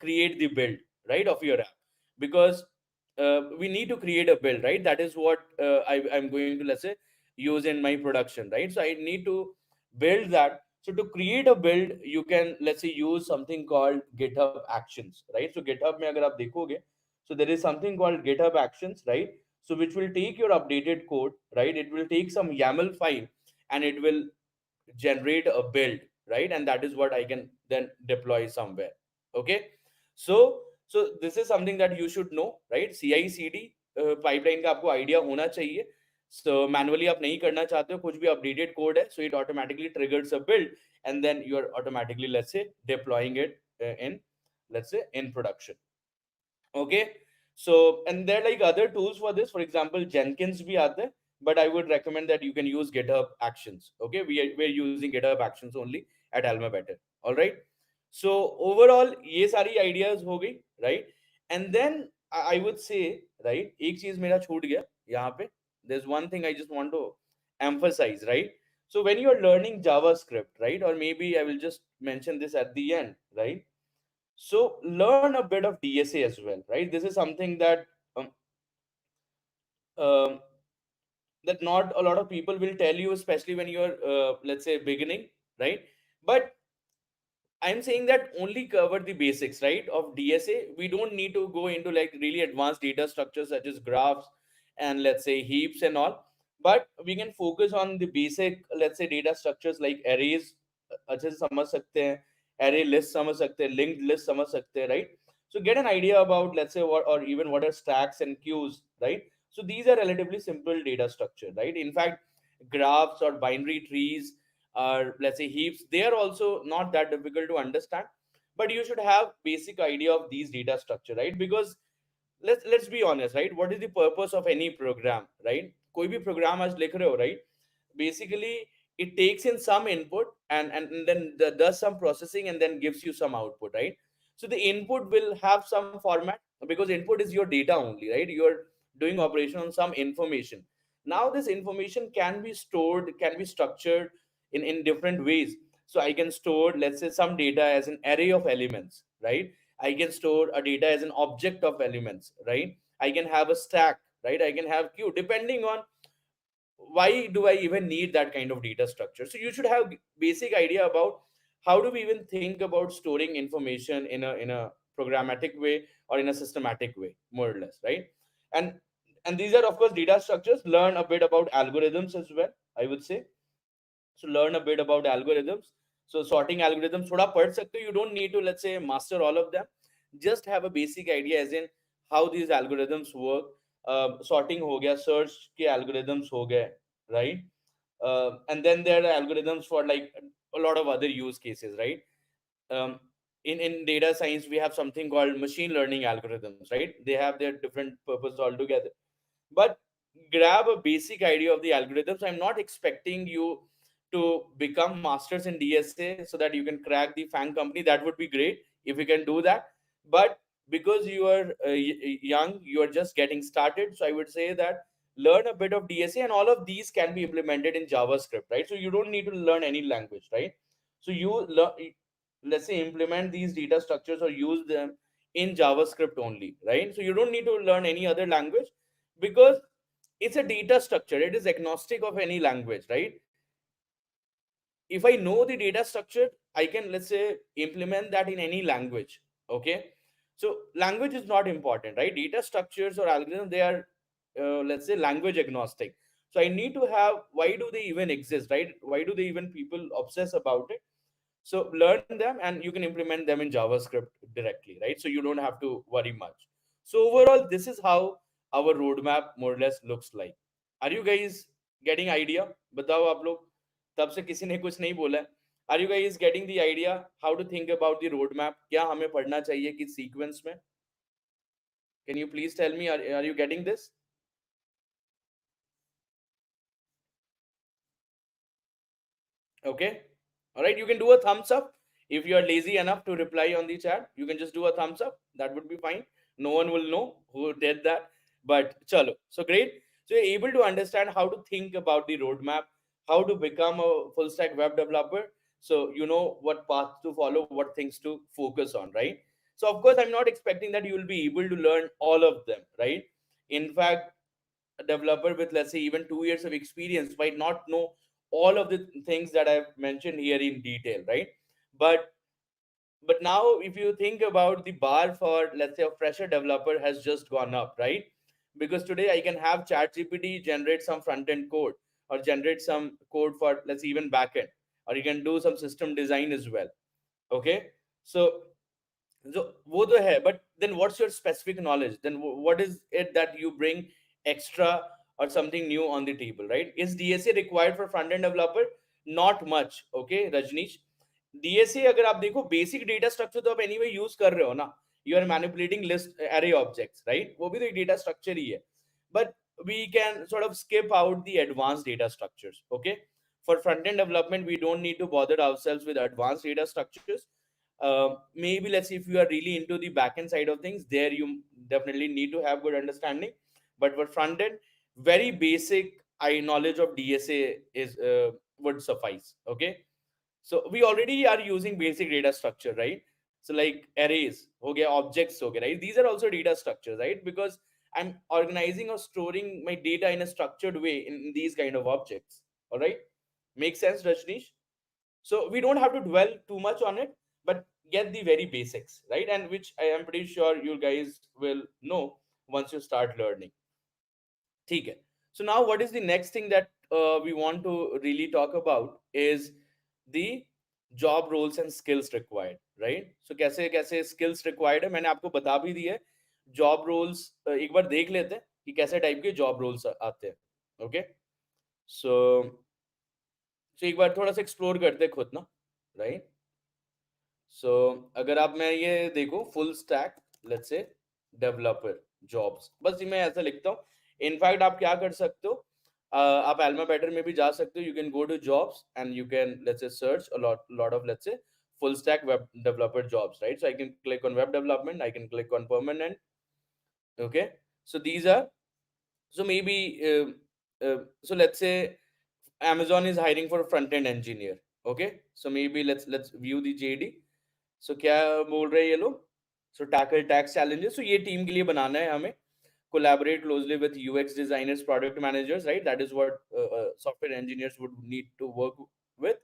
create the build, right, of your app. Because we need to create a build, right? That is what I'm going to, let's say, use in my production, right? So I need to build that. So to create a build, you can, let's say, use something called GitHub Actions, right? So GitHub mein agar aap dekhoge, so there is something called GitHub Actions, right? So which will take your updated code, right? It will take some YAML file, and it will generate a build, right? And that is what I can then deploy somewhere. Okay, so this is something that you should know, right? CI/CD pipeline का आपको idea होना चाहिए. So manually आप नहीं करना चाहते हो, कुछ भी updated code है, so it automatically triggers a build, and then you're automatically, let's say, deploying it in, let's say, in production. Okay, so and there are like other tools for this. For example, Jenkins bhi aata hai, but I would recommend that you can use GitHub Actions. Okay, we're using GitHub Actions only at AlmaBetter. All right. So overall, ये सारी ideas हो गई, right? And then I would say, right, एक चीज मेरा छूट गया यहाँ पे. There's one thing I just want to emphasize, right? So when you are learning JavaScript, right, or maybe I will just mention this at the end, right? So learn a bit of DSA as well, right? This is something that um, um, that not a lot of people will tell you, especially when you're let's say beginning, right? But I'm saying that only cover the basics, right, of DSA. We don't need to go into like really advanced data structures such as graphs and, let's say, heaps and all. But we can focus on the basic, let's say, data structures like arrays. अच्छे से समझ सकते हैं, array list समझ सकते हैं, linked list समझ सकते हैं, right? So get an idea about, let's say, what, or even what are stacks and queues, right? So these are relatively simple data structure, right? In fact, graphs or binary trees, or let's say heaps, they are also not that difficult to understand. But you should have basic idea of these data structure, right? Because let's be honest, right? What is the purpose of any program, right? कोई भी program आज लिख रहे हो, right? Basically, it takes in some input, and then does some processing and then gives you some output, right? So the input will have some format, because input is your data only, right? You're doing operation on some information. Now this information can be stored, can be structured in different ways. So I can store, let's say, some data as an array of elements, right? I can store a data as an object of elements, right? I can have a stack, right? I can have queue, depending on why do I even need that kind of data structure? So you should have basic idea about how do we even think about storing information in a programmatic way or in a systematic way, more or less, right? And and these are of course data structures. Learn a bit about algorithms as well, I would say. So learn a bit about algorithms. So sorting algorithms थोड़ा पढ़ सकते हो. You don't need to, let's say, master all of them. Just have a basic idea as in how these algorithms work. Sorting हो गया, search के algorithms हो गए, right? And then there are algorithms for like a lot of other use cases, right? um, in data science we have something called machine learning algorithms, right? They have their different purpose altogether. But grab a basic idea of the algorithms. I'm not expecting you to become masters in DSA so that you can crack the FANG company. That would be great if you can do that. But because you are young, you are just getting started. So I would say that learn a bit of DSA, and all of these can be implemented in JavaScript, right? So you don't need to learn any language, right? So let's say, implement these data structures or use them in JavaScript only, right? So you don't need to learn any other language, because it's a data structure. It is agnostic of any language, right? If I know the data structure, I can, let's say, implement that in any language. Okay. So language is not important, right? Data structures or algorithms, they are, let's say, language agnostic. So I need to have, why do they even exist, right? Why do they even people obsess about it? So learn them and you can implement them in JavaScript directly, right? So you don't have to worry much. So overall, this is how our roadmap more or less looks like. Are you guys getting idea? बताओ आप लोग. तब से किसी ने कुछ नहीं बोला है. Are you guys getting the idea how to think about the roadmap? क्या हमें पढ़ना चाहिए किस sequence में? Can you please tell me? Are you getting this? Okay. All right. You can do a thumbs up. If you are lazy enough to reply on the chat, you can just do a thumbs up. That would be fine. No one will know who did that. But chalo. So great. So you're able to understand how to think about the roadmap, how to become a full stack web developer. So you know what path to follow, what things to focus on, right? So of course, I'm not expecting that you will be able to learn all of them, right? In fact, a developer with, let's say, even 2 years of experience might not know all of the things that I've mentioned here in detail, right? But now if you think about the bar for, let's say, a fresher developer has just gone up, right? Because today I can have ChatGPT generate some front end code or generate some code for, let's say, even backend, or you can do some system design as well. Okay, so वो तो है, but then what's your specific knowledge? Then what is it that you bring extra or something new on the table, right? Is DSA required for front end developer? Not much. Okay, Rajneesh. DSA अगर आप देखो, basic data structure तो आप anyway use कर रहे हो ना. You are manipulating list array objects, right? वो भी तो एक डेटा स्ट्रक्चर ही है. But we can sort of skip out the advanced data structures. Okay, for front end development we don't need to bother ourselves with advanced data structures. Maybe, let's say, if you are really into the backend side of things, there you definitely need to have good understanding. But for front end, very basic I knowledge of DSA is would suffice. Okay, so we already are using basic data structure, right? So like arrays ho gaya, objects ho gaya, right? These are also data structures, right? Because I'm organizing or storing my data in a structured way in these kind of objects. All right, makes sense, Rajneesh? So we don't have to dwell too much on it, but get the very basics, right? And which I am pretty sure you guys will know once you start learning. ठीक है. So now what is the next thing that we want to really talk about is the job roles and skills required, right? So कैसे कैसे skills required है, मैंने आपको बता भी दिया है. Job roles एक बार देख लेते हैं कि कैसे टाइप के job roles आते हैं. Okay, so एक बार थोड़ा सा एक्सप्लोर करते हैं खुद ना, राइट? सो अगर आप, मैं ये देखो, full stack, let's say, developer jobs, बस ये मैं ऐसा लिखता हूँ. इनफैक्ट आप क्या कर सकते हो, आप एल्मा बेटर में भी जा सकते हो. You can go to jobs and you can, let's say, search a lot of, let's say, full stack web developer jobs, right? So I can click on web development, I can click on permanent. Okay, so these are, so maybe so let's say Amazon is hiring for a front end engineer. Okay, so maybe let's view the JD. So क्या बोल रहे हैं ये लोग? So tackle tax challenges. So ये team के लिए बनाना है हमें. collaborate closely with UX designers, product managers, right? That is what software engineers would need to work with.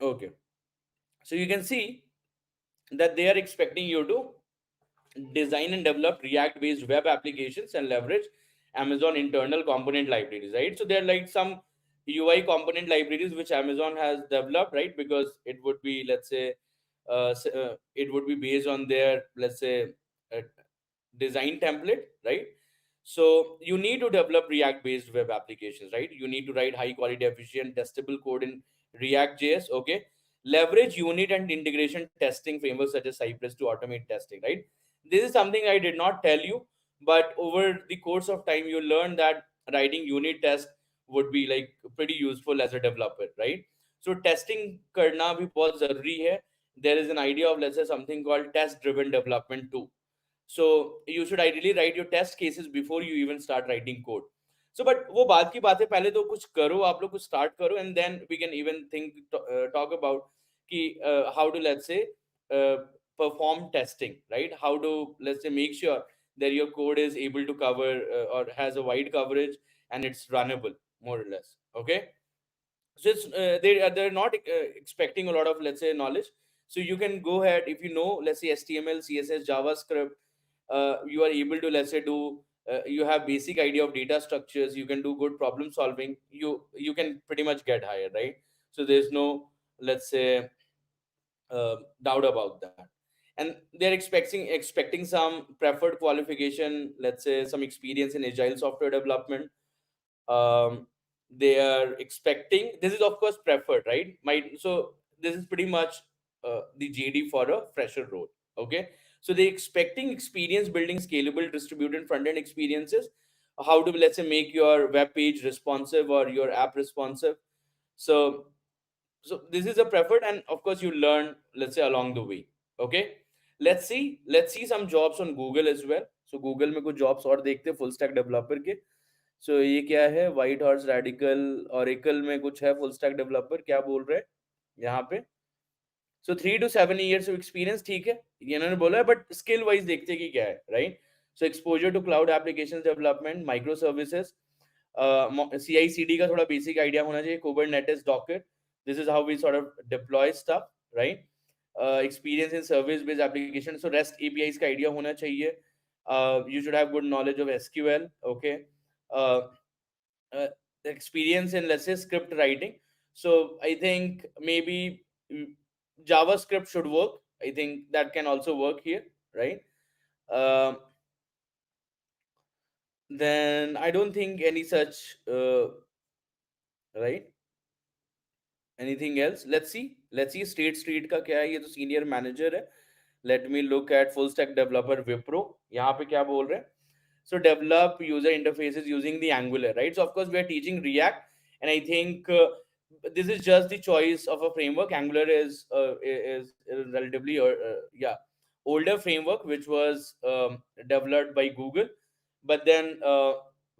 Okay, so you can see that they are expecting you to design and develop React based web applications and leverage Amazon internal component libraries, right? So they're like some UI component libraries which Amazon has developed, right? Because it would be, let's say, it would be based on their, let's say, uh, design template, right? So you need to develop React based web applications, right? You need to write high quality, efficient, testable code in React JS, okay? Leverage unit and integration testing frameworks such as Cypress to automate testing, right? This is something I did not tell you, but over the course of time, you learn that writing unit test would be like pretty useful as a developer, right? So testing करना भी बहुत जरूरी है. There is an idea of, let's say, something called test driven development too. So you should ideally write your test cases before you even start writing code. So but वो बात की बात है, पहले तो कुछ करो, आप लोग कुछ start करो, and then we can even think talk about कि how to, let's say, uh, perform testing, right? How to, let's say, make sure that your code is able to cover or has a wide coverage and it's runnable, more or less. Okay, so it's they're not expecting a lot of, let's say, knowledge. So you can go ahead, if you know, let's say, HTML, CSS, JavaScript, you are able to, let's say, do you have basic idea of data structures, you can do good problem solving, you can pretty much get hired, right? So there's no, let's say, doubt about that. And they're expecting some preferred qualification, let's say some experience in agile software development. um, they are expecting, this is of course preferred, right? So this is pretty much the JD for a fresher role. Okay, so they expecting experience building scalable distributed front end experiences, how to, let's say, make your web page responsive or your app responsive. So this is a preferred, and of course you learn, let's say, along the way. Okay, let's see some jobs on Google as well. So Google में कुछ jobs और देखते हैं full stack developer के. सो ये क्या है, white horse radical Oracle में कुछ है, फुल स्टैक डेवलपर क्या बोल रहे हैं यहाँ पे. सो 3 to 7 years ऑफ एक्सपीरियंस, ठीक है, ये इन्होंने बोला है, बट स्किल वाइज देखते हैं कि क्या है, right? So exposure to cloud application development, micro services, CI/CD का थोड़ा बेसिक आइडिया होना चाहिए, Kubernetes, Docker, this is how we sort of deploy stuff, right? Experience in service based application, so rest APIs का idea होना चाहिए. You should have good knowledge of SQL, okay? uh, uh, Experience in, let's say, script writing. So I think maybe JavaScript should work. I think that can also work here, right? Um then I don't think any such, right? Anything else? Let's see State Street का क्या है, ये तो senior manager है. Let me look at full stack developer Wipro. यहाँ पे क्या बोल रहे हैं? So develop user interfaces using the Angular, right? So of course we are teaching React, and I think this is just the choice of a framework. Angular is relatively yeah, older framework which was developed by Google, but then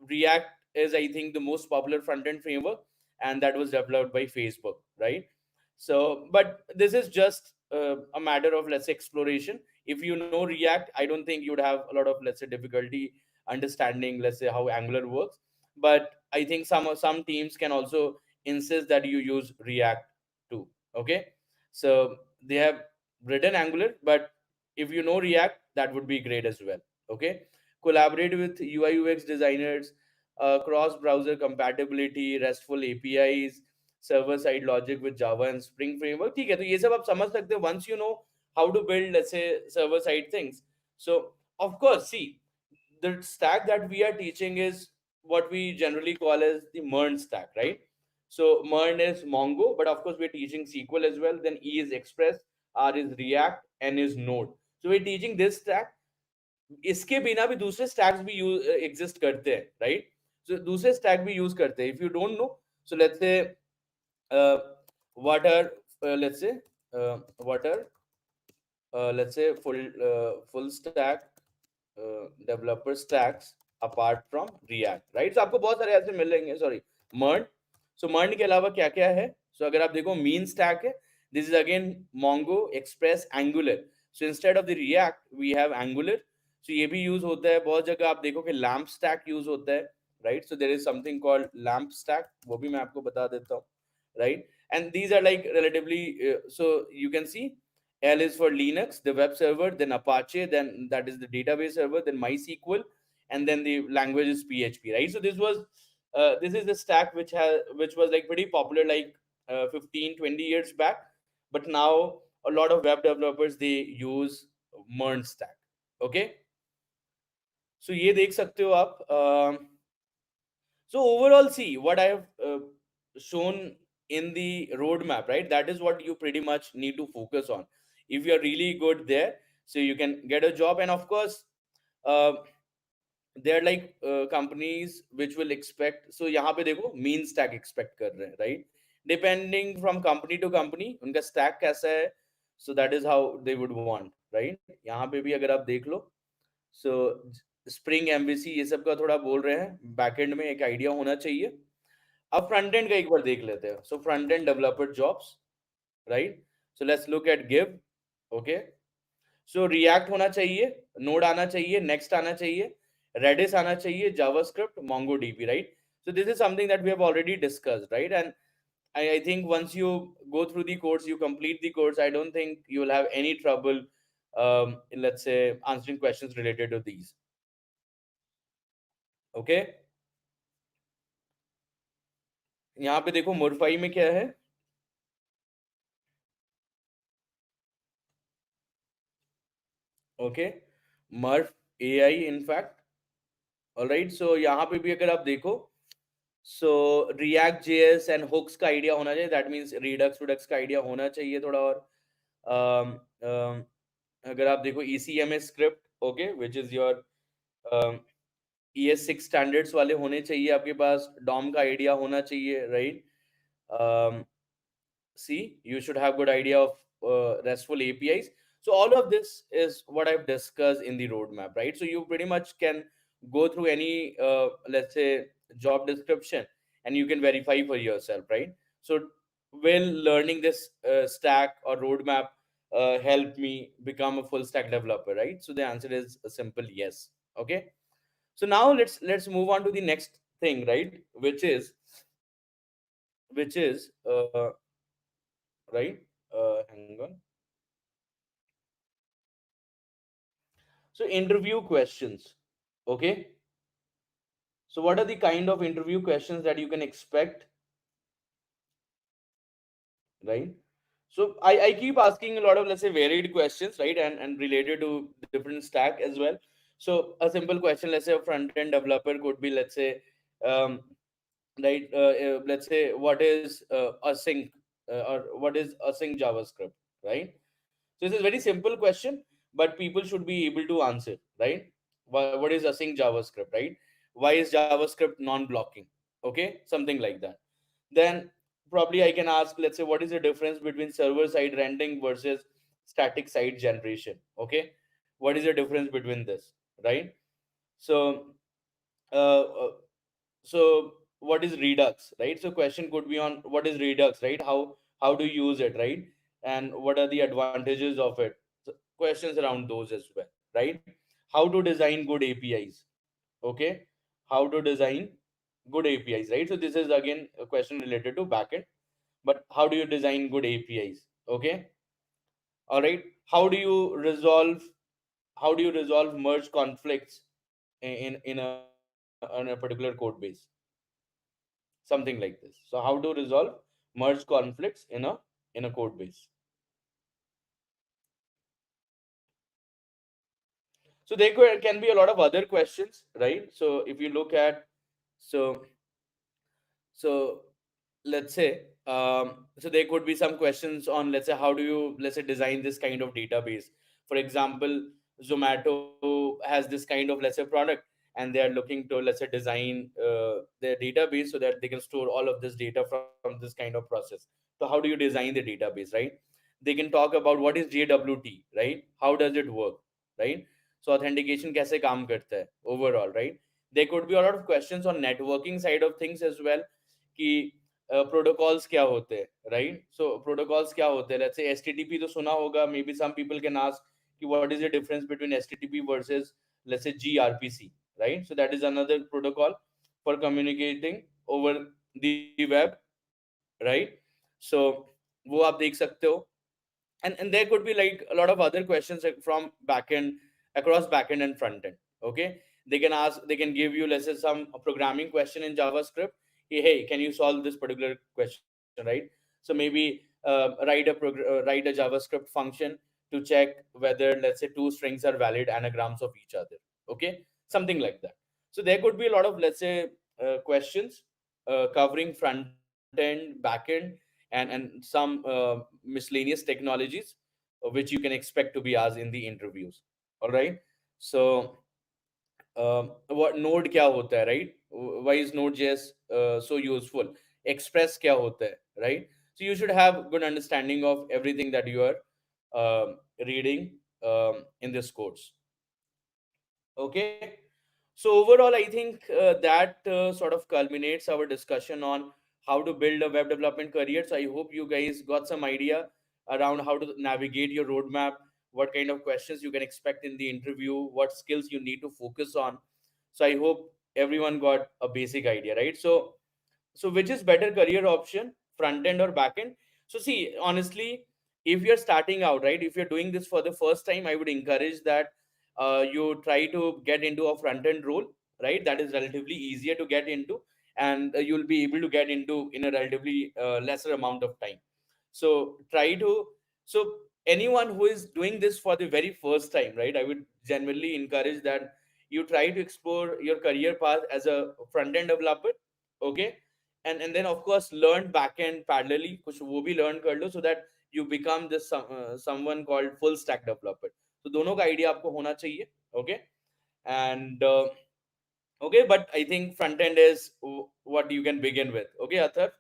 React is, I think, the most popular front end framework, and that was developed by Facebook, right? So but this is just a matter of, let's say, exploration. If you know React, I don't think you'd have a lot of, let's say, difficulty understanding, let's say, how Angular works. But I think some teams can also insist that you use React too. Okay, so they have written Angular, but if you know React, that would be great as well. Okay, collaborate with UI/UX designers, cross browser compatibility, RESTful APIs, server side logic with Java and Spring framework, ठीक है, तो ये सब आप समझ सकते हो once you know how to build, let's say, server side things. So of course see the stack that we are teaching is what we generally call as the MERN stack, right? So MERN is Mongo, but of course we're teaching SQL as well. Then E is Express, R is React, N is Node. So we're teaching this stack. इसके बिना भी दूसरे stacks भी use exist करते हैं, right? सो दूसरे stack भी use करते हैं. If you don't know, so let's say uh, what are let's say what are let's say full stack developer stacks apart from React, right? So आपको बहुत सारे ऐसे मिलेंगे. सॉरी, मर्न. सो मर्न के अलावा क्या क्या है? सो अगर आप देखो मीन स्टैक है, this is again Mongo, Express, Angular. So instead of the React we have Angular. So ये भी यूज होता है बहुत जगह, आप देखो कि लैम्प स्टैक यूज होता है, right? So there is something called LAMP stack, वो भी मैं आपको बता देता हूँ, right? And these are like relatively so you can see L is for Linux, the web server, then Apache, then that is the database server, then MySQL, and then the language is PHP, right? So this is the stack which was like pretty popular like 15-20 years back, but now a lot of web developers they use MERN stack. Okay, so ये देख सकते हो आप. So overall, see what I have shown in the roadmap, right? That is what you pretty much need to focus on. If you are really good there, so you can get a job. And of course, uh, there are like companies which will expect. So यहाँ पे देखो mean stack expect कर रहे हैं, right? Depending from company to company, उनका stack कैसा है, so that is how they would want, right? यहाँ पे भी अगर आप देख लो, सो स्प्रिंग एमवीसी ये सब का थोड़ा बोल रहे हैं, बैकएंड में एक आइडिया होना चाहिए. अब फ्रंट एंड का एक बार देख लेते हैं. So front end developer jobs, right? So let's look eight give. Okay, so react होना चाहिए, नोड आना चाहिए, नेक्स्ट आना चाहिए, रेडिस आना चाहिए, JavaScript, MongoDB, right? So this is something that we have already discussed, right? And I think once you go through the course, you complete the course, I don't think you will have any trouble in, let's say, answering questions related to these. Okay, यहाँ पे देखो मोरफाई में क्या है. Okay, Murf AI in fact. Alright, so यहाँ पे भी अगर आप देखो, so React JS and hooks का आइडिया होना चाहिए. दैट मीन्स रिडक्स विडक्स का आइडिया होना चाहिए थोड़ा. और अगर आप देखो ECMS script, okay, which is your ES6 standards वाले होने चाहिए आपके पास. डॉम का आइडिया होना चाहिए, right? See, you should have good idea of RESTful APIs. So all of this is what I've discussed in the roadmap, right? So you pretty much can go through any let's say job description and you can verify for yourself, right? So will learning this stack or roadmap help me become a full stack developer, right? So the answer is a simple yes. Okay, so now let's move on to the next thing, right? Which is right, hang on. So interview questions. Okay, so what are the kind of interview questions that you can expect, right? So I keep asking a lot of, let's say, varied questions, right? And related to different stack as well. So a simple question, let's say a front end developer could be, let's say, um, right, let's say what is async or what is async JavaScript, right? So this is a very simple question, but people should be able to answer, right? What is async JavaScript, right? Why is JavaScript non-blocking? Okay, something like that. Then probably I can ask, let's say, what is the difference between server-side rendering versus static side generation? Okay, what is the difference between this, right? So, uh, uh, so what is Redux, right? So question could be on what is Redux, right? How do you use it, right? And what are the advantages of it? So questions around those as well, right? How to design good APIs, okay? How to design good APIs, right? So this is again a question related to backend, but how do you design good APIs? Okay, all right. How do you resolve merge conflicts in a particular code base? Something like this. So how to resolve merge conflicts in a code base. So there can be a lot of other questions, right? So if you look at, so so let's say, so there could be some questions on, let's say, how do you, let's say, design this kind of database. For example, Zomato has this kind of, let's say, product, and they are looking to, let's say, design their database so that they can store all of this data from this kind of process. So how do you design the database, right? They can talk about what is JWT, right? How does it work, right? So authentication kaise kaam karta hai overall, right? There could be a lot of questions on networking side of things as well, कि protocols क्या होते हैं, right? सो protocols क्या होते हैं, let's say HTTP तो सुना होगा, maybe some people can ask कि what is the difference between HTTP versus let's say gRPC, right? So that is another protocol for communicating over the web, right? So वो आप देख सकते हो. And there could be like a lot of other questions like from backend, across backend and front end. Okay, they can give you, let's say, some programming question in JavaScript. Hey, can you solve this particular question, right? So maybe write a JavaScript function to check whether, let's say, two strings are valid anagrams of each other. Okay, something like that. So there could be a lot of, let's say, questions covering front end, back end, and some miscellaneous technologies which you can expect to be asked in the interviews. All right. So what node क्या होता है, right? Why is node.js so useful? Express क्या होता है, right? So you should have good understanding of everything that you are reading in this course. Okay. So overall, I think that sort of culminates our discussion on how to build a web development career. So I hope you guys got some idea around how to navigate your roadmap, what kind of questions you can expect in the interview, what skills you need to focus on. So I hope everyone got a basic idea, right? So which is better career option, front end or back end? So see, honestly, if you're starting out, right, if you're doing this for the first time, I would encourage that you try to get into a front end role, right? That is relatively easier to get into, and you'll be able to get into in a relatively lesser amount of time. So try to, so anyone who is doing this for the very first time, right, I would genuinely encourage that you try to explore your career path as a front end developer. Okay, and then of course learn backend parallelly, कुछ वो भी learn कर लो, so that you become this someone called full stack developer. So दोनों का idea आपको होना चाहिए. Okay, and okay, but I think front end is what you can begin with. Okay, Athar.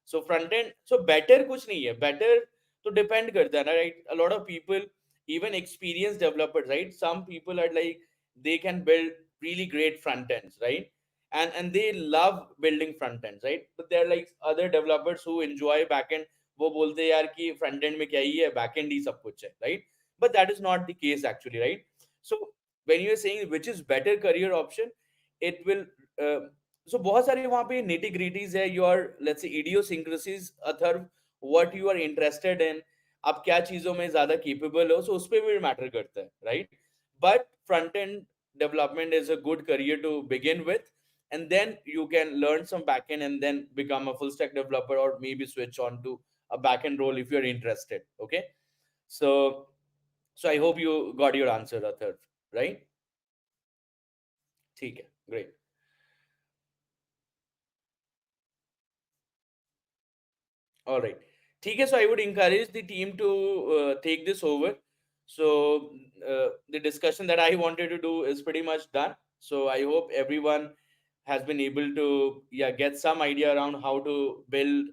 So front end, so better कुछ नहीं है, better तो depend करता है ना, right? A lot of people, even experienced developers, right? Some people are like, they can build really great front ends, right? And they love building front ends, right? But there are like other developers who enjoy back end. वो बोलते हैं यार कि front end में क्या ही है, back end ही सब कुछ है, right? But that is not the case actually, right? So when you are saying which is better career option, it will uh, so बहुत सारे वहाँ पे nitty gritties है, your let's say idiosyncrasies, Atharva, what you are interested in, आप क्या चीजों में ज्यादा capable हो, so उस पे भी मैटर करता है, right? But front end development is a good career to begin with, and then you can learn some backend and then become a full stack developer, or maybe switch on to a backend role if you're interested. Okay, so so I hope you got your answer, Atharva, right? ठीक है, great. All right. ठीक है, so I would encourage the team to take this over. So the discussion that I wanted to do is pretty much done. So I hope everyone has been able to, yeah, get some idea around how to build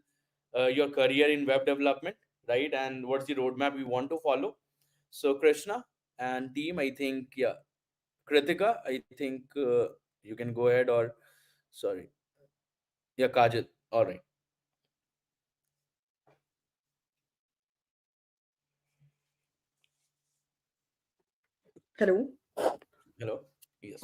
your career in web development, right? And what's the roadmap we want to follow. So Krishna and team, I think, yeah, Kritika, I think you can go ahead, or sorry, yeah, Kajal. All right. Hello, Hello. Yes.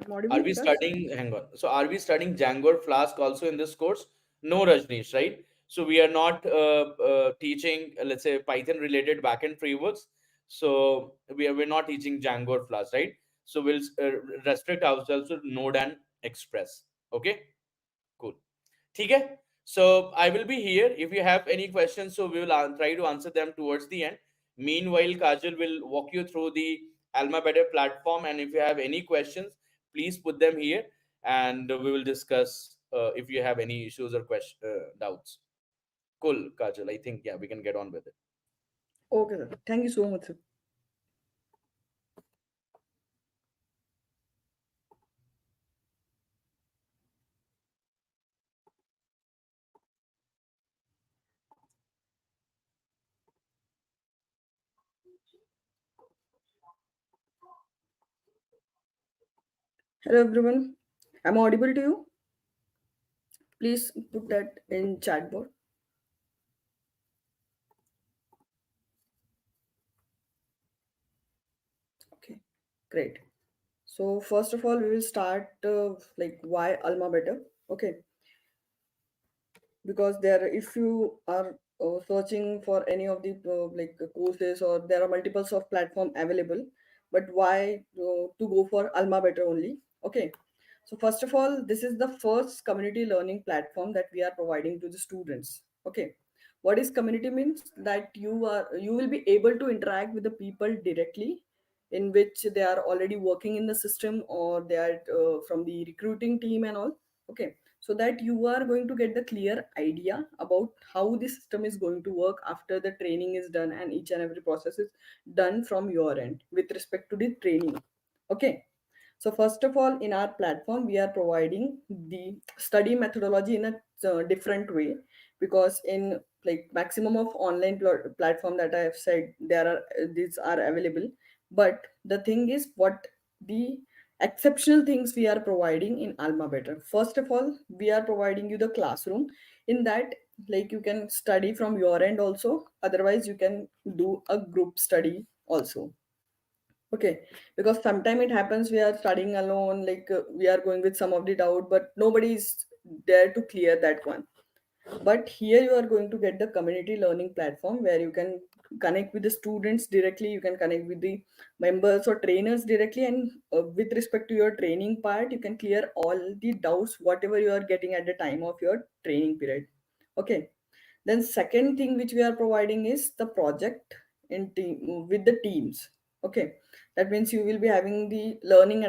I'm audible, Are we Vikas? studying? Hang on. So, are we studying Django or Flask also in this course? No, Rajneesh, right? So, we are not teaching, let's say, Python related backend frameworks. So, we're not teaching Django or Flask, right? So, we'll restrict ourselves to Node and Express. Okay, cool. ठीक है. So I will be here if you have any questions, so we will try to answer them towards the end. Meanwhile, Kajal will walk you through the AlmaBetter platform, and if you have any questions, please put them here, and we will discuss if you have any issues or doubts. Cool, Kajal, I think, yeah, we can get on with it. Okay, sir. Thank you so much, sir. Hello, everyone. I'm audible to you. Please put that in chat box. Great. So first of all, we will start like why Alma better. Okay, because there, if you are searching for any of the like courses, or there are multiples of platform available, but why to go for Alma better only? Okay, so first of all, this is the first community learning platform that we are providing to the students. Okay, what is community means? That you will be able to interact with the people directly, in which they are already working in the system, or they are from the recruiting team and all. Okay, so that you are going to get the clear idea about how the system is going to work after the training is done, and each and every process is done from your end with respect to the training. Okay, so first of all, in our platform, we are providing the study methodology in a different way, because in like maximum of online platform that I have said, there are these are available. But the thing is, what the exceptional things we are providing in Alma Better. First of all, we are providing you the classroom. In that, like you can study from your end also. Otherwise, you can do a group study also. Okay, because sometimes it happens we are studying alone, like we are going with some of the doubt, but nobody is there to clear that one. But here you are going to get the community learning platform where you can connect with the students directly, you can connect with the members or trainers directly, and with respect to your training part, you can clear all the doubts whatever you are getting at the time of your training period. Okay, then second thing which we are providing is the project in team with the teams. Okay, that means you will be having the learning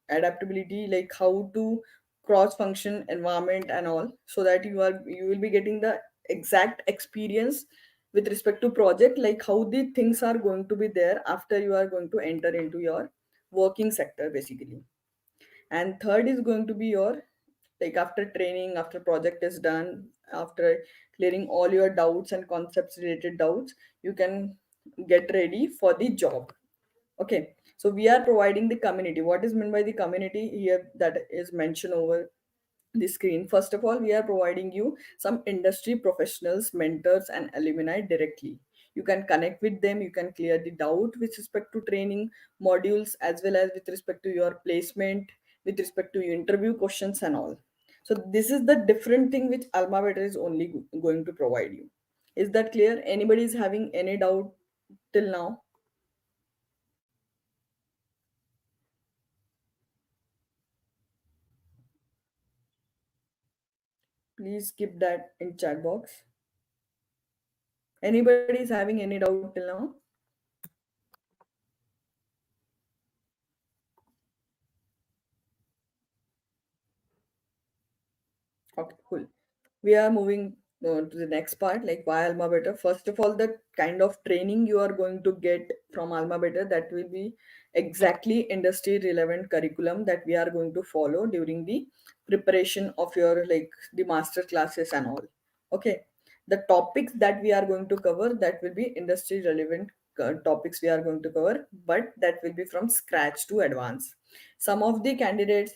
adaptability, like how to cross function environment and all, so that you will be getting the exact experience with respect to project, like how the things are going to be there after you are going to enter into your working sector basically. And third is going to be your, like after training, after project is done, after clearing all your doubts and concepts related doubts, you can get ready for the job. Okay, so we are providing the community. What is meant by the community here that is mentioned over the screen? First of all, we are providing you some industry professionals, mentors and alumni directly. You can connect with them, you can clear the doubt with respect to training modules, as well as with respect to your placement, with respect to your interview questions and all. So this is the different thing which AlmaBetter is only going to provide you. Is that clear? Anybody is having any doubt till now? Please keep that in chat box. Anybody is having any doubt till now? Okay, cool. We are moving to the next part, like why Alma Better. First of all, the kind of training you are going to get from Alma Better, that will be exactly industry relevant curriculum that we are going to follow during the preparation of your like the master classes and all. Okay, the topics that we are going to cover, that will be industry relevant topics we are going to cover, but that will be from scratch to advance. Some of the candidates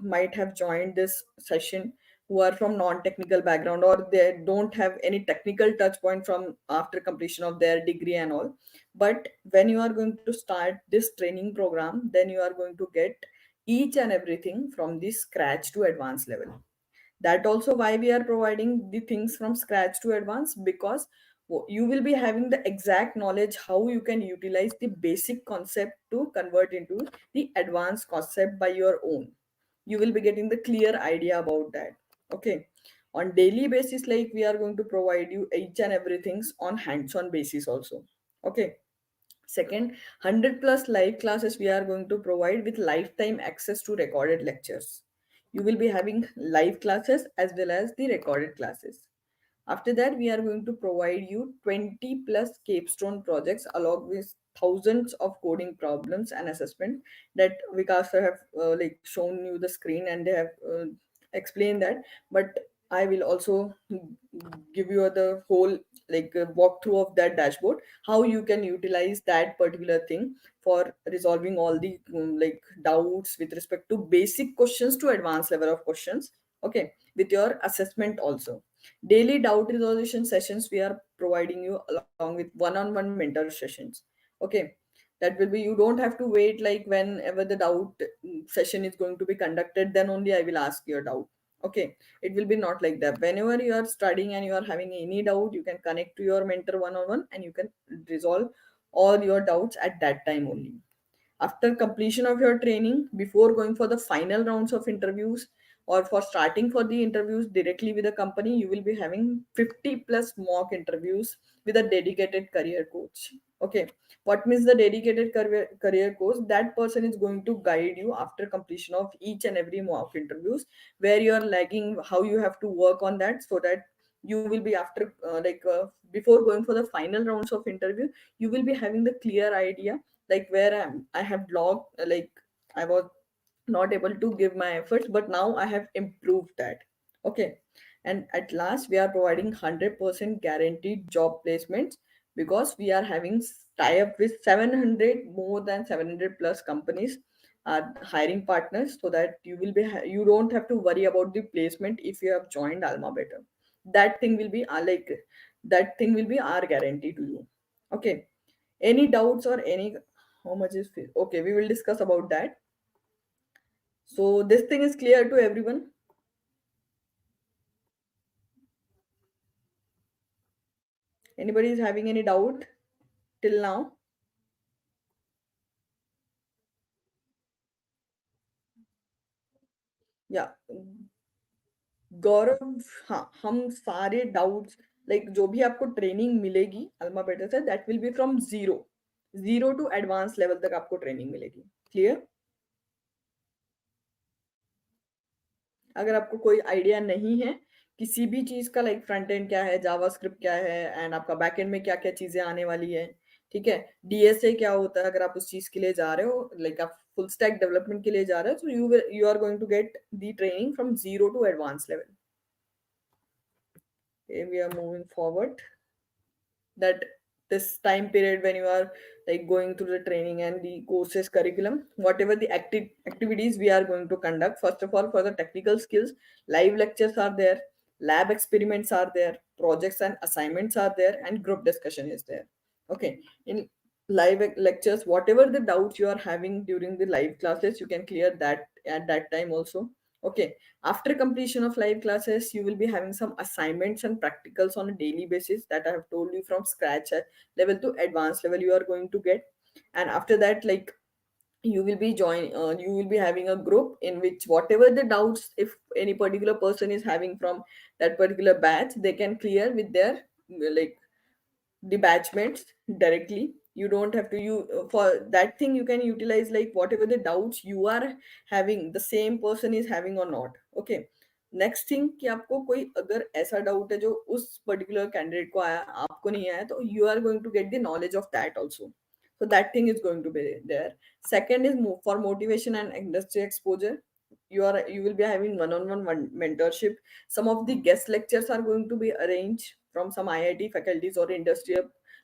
might have joined this session who are from non-technical background, or they don't have any technical touch point from after completion of their degree and all. But when you are going to start this training program, then you are going to get each and everything from the scratch to advanced level. That also why we are providing the things from scratch to advanced, because you will be having the exact knowledge how you can utilize the basic concept to convert into the advanced concept by your own. You will be getting the clear idea about that. Okay, on daily basis, like we are going to provide you each and everything on hands-on basis also. Okay, second, 100 plus live classes we are going to provide with lifetime access to recorded lectures. You will be having live classes as well as the recorded classes. After that, we are going to provide you 20 plus capstone projects along with thousands of coding problems and assessment that Vikas sir have like shown you the screen, and they have explained that. But I will also give you the whole like walkthrough of that dashboard, how you can utilize that particular thing for resolving all the like doubts with respect to basic questions to advanced level of questions. Okay, with your assessment also. Daily doubt resolution sessions we are providing you along with one-on-one mentor sessions. Okay, That will be, you don't have to wait like whenever the doubt session is going to be conducted, then only I will ask your doubt. Okay, it will be not like that. Whenever you are studying and you are having any doubt, you can connect to your mentor one on one and you can resolve all your doubts at that time only. After completion of your training, before going for the final rounds of interviews or for starting for the interviews directly with the company, you will be having 50 plus mock interviews with a dedicated career coach. Okay, what means the dedicated career coach? That person is going to guide you after completion of each and every mock interviews, where you are lagging, how you have to work on that, so that you will be after before going for the final rounds of interview, you will be having the clear idea, like where I have blocked, like I was not able to give my efforts, but now I have improved that. Okay, and at last we are providing 100% guaranteed job placements, because we are having tie up with 700, more than 700 plus companies are hiring partners, so that you will be you don't have to worry about the placement if you have joined Alma Better. That thing will be that thing will be our guarantee to you. Okay, any doubts or any, how much is fee? Okay, we will discuss about that. So this thing is clear to everyone. Anybody is having any doubt till now? या गौरव, हाँ, हम सारे doubts, like जो भी आपको training मिलेगी AlmaBetter से, that will be from zero, zero to advance level तक आपको ट्रेनिंग मिलेगी। क्लियर? अगर आपको कोई आइडिया नहीं है किसी भी चीज का, लाइक फ्रंट एंड क्या है, जावास्क्रिप्ट क्या है, एंड आपका बैक एंड में क्या क्या चीजें आने वाली है, ठीक है, डीएसए क्या होता है, अगर आप उस चीज के लिए जा रहे हो, लाइक आप फुल स्टैक डेवलपमेंट के लिए जा रहे हो, तो you are going to get the training from zero to advance level. We are moving forward, that this time period when you are like going through the training and the courses curriculum, whatever the activities we are going to conduct, first of all, for the technical skills, live lectures are there, lab experiments are there, projects and assignments are there, and group discussion is there. Okay, in live lectures, whatever the doubts you are having during the live classes, you can clear that at that time also. Okay, after completion of live classes, you will be having some assignments and practicals on a daily basis, that I have told you, from scratch at level to advanced level you are going to get. And after that, like, you will be having a group in which whatever the doubts, if any particular person is having from that particular batch, they can clear with their like the batchmates directly. You don't have to, you for that thing you can utilize like whatever the doubts you are having, the same person is having or not. Okay, next thing कि आपको कोई अगर ऐसा doubt है जो उस particular candidate को आया, आपको नहीं आया, तो you are going to get the knowledge of that also, so that thing is going to be there. Second is for motivation and industry exposure, you will be having one mentorship. Some of the guest lectures are going to be arranged from some IIT faculties or industry,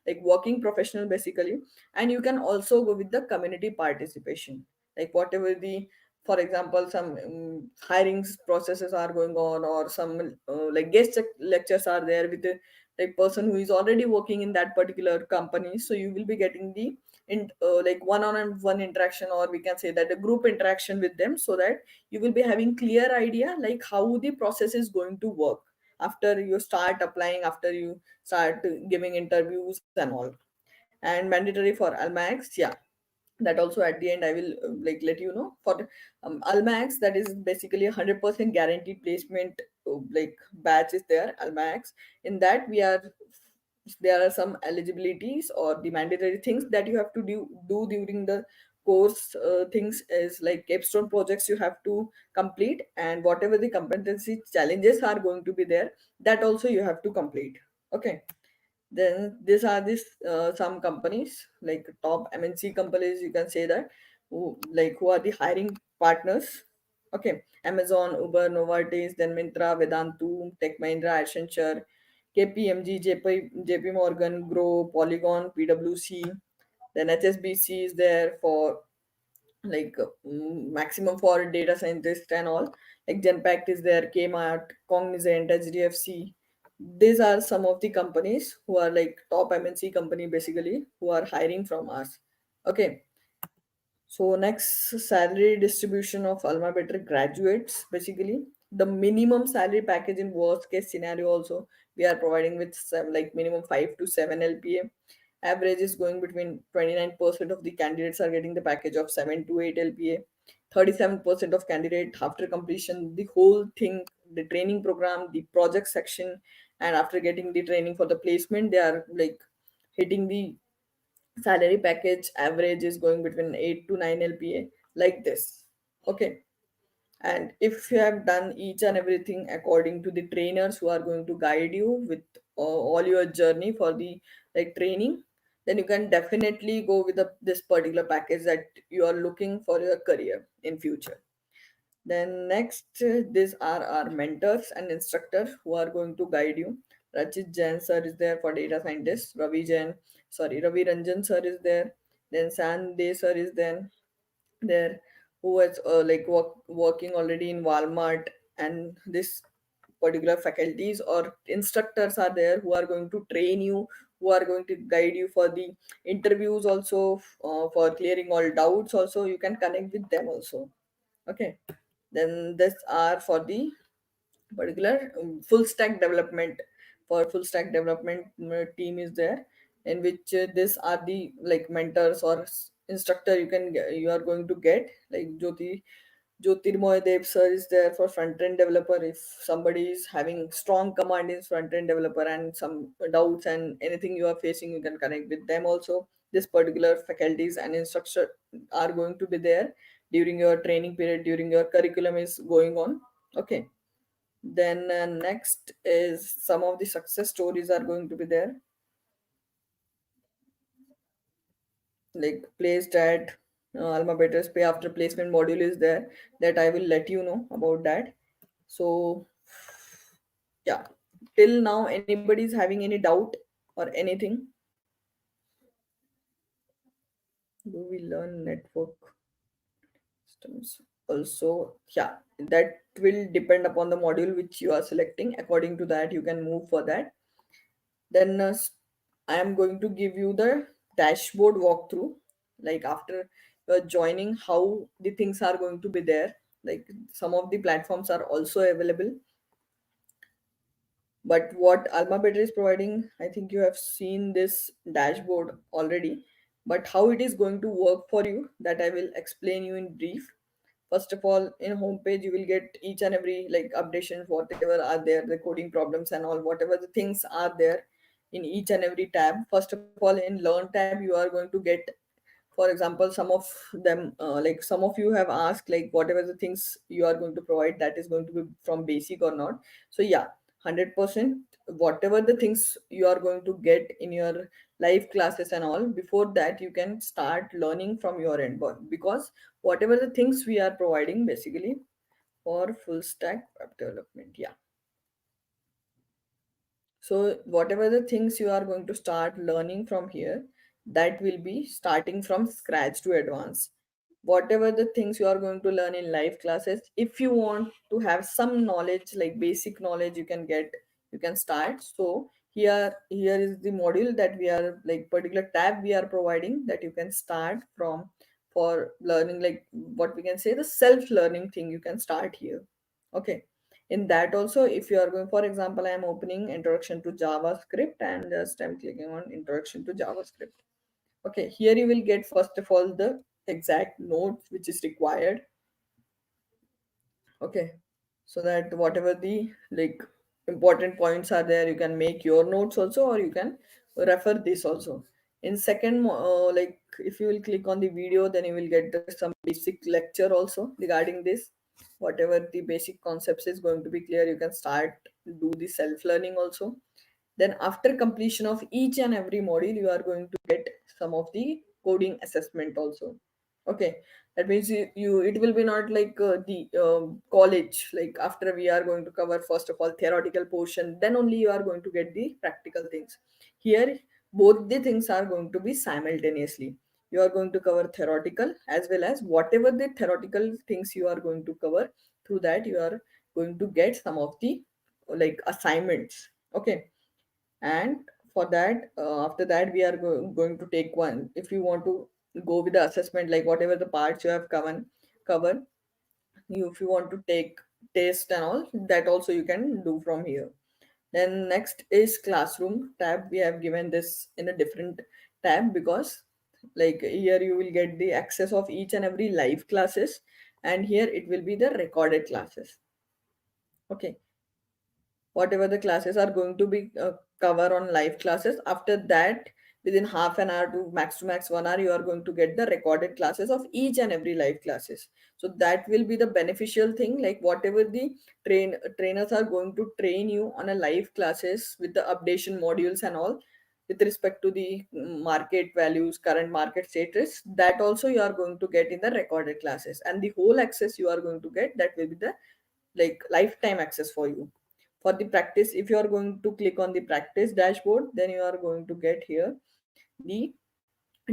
like working professional basically. And you can also go with the community participation, like whatever the, for example, some hiring processes are going on, or some like lectures are there with the like person who is already working in that particular company, so you will be getting the in like one on one interaction, or we can say that a group interaction with them, so that you will be having clear idea like how the process is going to work after you start applying, after you start giving interviews and all. And mandatory for almax, yeah, that also at the end I will like let you know. For almax, that is basically 100% guaranteed placement, like batch is there, almax. In that we are, there are some eligibilities or the mandatory things that you have to do during the course. Things is like capstone projects you have to complete, and whatever the competency challenges are going to be there, that also you have to complete. Okay, then these are this some companies like top MNC companies, you can say that, who are the hiring partners. Okay, Amazon, Uber, Novartis, then Mintra, Vedantu, Tech Mahindra, Accenture, KPMG, JP Morgan, Grow, Polygon, PwC. Then HSBC is there for like maximum for data scientists and all. Like Genpact is there, Kmart, Cognizant, HDFC. These are some of the companies who are like top MNC company basically, who are hiring from us. Okay. So next, salary distribution of AlmaBetter graduates. Basically, the minimum salary package in worst case scenario also we are providing with some, like minimum 5 to 7 LPA. Average is going between 29% of the candidates are getting the package of 7 to 8 LPA. 37% of candidate after completion the whole thing, the training program, the project section, and after getting the training for the placement, they are like hitting the salary package average is going between 8 to 9 LPA, like this. Okay. And if you have done each and everything according to the trainers who are going to guide you with all your journey for the like training, then you can definitely go with this particular package that you are looking for your career in future. Then next, these are our mentors and instructors who are going to guide you. Rachit Jain sir is there for data scientist. Ravi Ranjan sir is there. Then Sandesh sir is there, who is working already in Walmart, and this particular faculties or instructors are there who are going to train you, who are going to guide you for the interviews also, for clearing all doubts also. You can connect with them also. Okay. Then this are for the particular full stack development. For full stack development, team is there, in which these are the like mentors or instructor you are going to get, like Jyotirmoy Dev sir is there for front end developer. If somebody is having strong command in front end developer and some doubts and anything you are facing, you can connect with them also. This particular faculties and instructor are going to be there during your training period, during your curriculum is going on. Okay. Then next is some of the success stories are going to be there, like placed at Alma Better's pay after placement module is there, that I will let you know about that. So yeah, till now anybody is having any doubt or anything? Do we learn network systems also? Yeah, that will depend upon the module which you are selecting. According to that, you can move for that. Then I am going to give you the dashboard walkthrough. Like after joining, how the things are going to be there. Like some of the platforms are also available, but what AlmaBetter is providing, I think you have seen this dashboard already. But how it is going to work for you, that I will explain you in brief. First of all, in homepage you will get each and every like updations, whatever are there, the coding problems and all, whatever the things are there in each and every tab. First of all, in learn tab you are going to get, for example, some of them like some of you have asked like whatever the things you are going to provide, that is going to be from basic or not. So yeah, 100% whatever the things you are going to get in your live classes and all, before that you can start learning from your end. But because whatever the things we are providing basically for full stack web development, yeah, so whatever the things you are going to start learning from here, that will be starting from scratch to advance. Whatever the things you are going to learn in live classes, if you want to have some knowledge, like basic knowledge you can get, you can start. So here is the module that we are like particular tab we are providing, that you can start from for learning, like what we can say the self learning thing, you can start here. Okay. In that also, if you are going, for example, I am opening introduction to JavaScript and just I'm clicking on introduction to JavaScript. Okay, here you will get first of all the exact notes which is required. Okay, so that whatever the like important points are there, you can make your notes also, or you can refer this also. In second, like if you will click on the video, then you will get some basic lecture also regarding this. Whatever the basic concepts is going to be clear, you can start do the self learning also. Then after completion of each and every module, you are going to get some of the coding assessment also. Okay, that means you it will be not like the college, like after we are going to cover first of all theoretical portion, then only you are going to get the practical things. Here both the things are going to be simultaneously. You are going to cover theoretical as well as whatever the theoretical things you are going to cover, through that you are going to get some of the like assignments. Okay. And for that after that we are going to take one, if you want to go with the assessment, like whatever the parts you have covered. You, if you want to take test and all, that also you can do from here. Then next is classroom tab. We have given this in a different tab because like here you will get the access of each and every live classes, and here it will be the recorded classes. Okay, whatever the classes are going to be cover on live classes, after that within half an hour to max 1 hour, you are going to get the recorded classes of each and every live classes. So that will be the beneficial thing, like whatever the trainers are going to train you on a live classes with the updation modules and all, with respect to the market values, current market status, that also you are going to get in the recorded classes, and the whole access you are going to get, that will be the like lifetime access for you. For the practice, if you are going to click on the practice dashboard, then you are going to get here the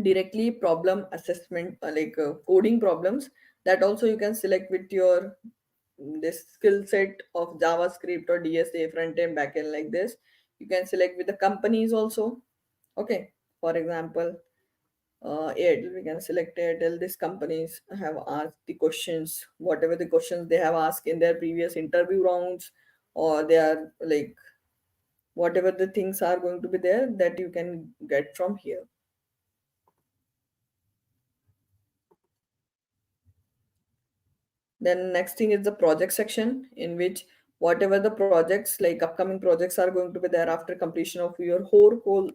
directly problem assessment, coding problems. That also you can select with your this skill set of JavaScript or DSA, front end, back end, like this. You can select with the companies also. Okay, for example, Airtel, we can select Airtel. These companies have asked the questions, whatever the questions they have asked in their previous interview rounds, or they are like whatever the things are going to be there, that you can get from here. Then next thing is the project section, in which whatever the projects, like upcoming projects, are going to be there after completion of your whole course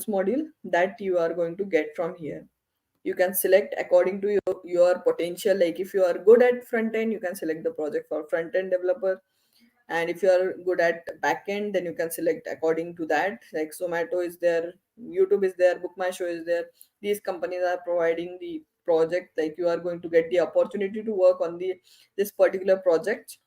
module, that you are going to get from here. You can select according to your potential. Like if you are good at front end, you can select the project for front end developer, and if you are good at backend, then you can select according to that. Like Zomato is there, YouTube is there, Book My Show is there. These companies are providing the project, like you are going to get the opportunity to work on the this particular project,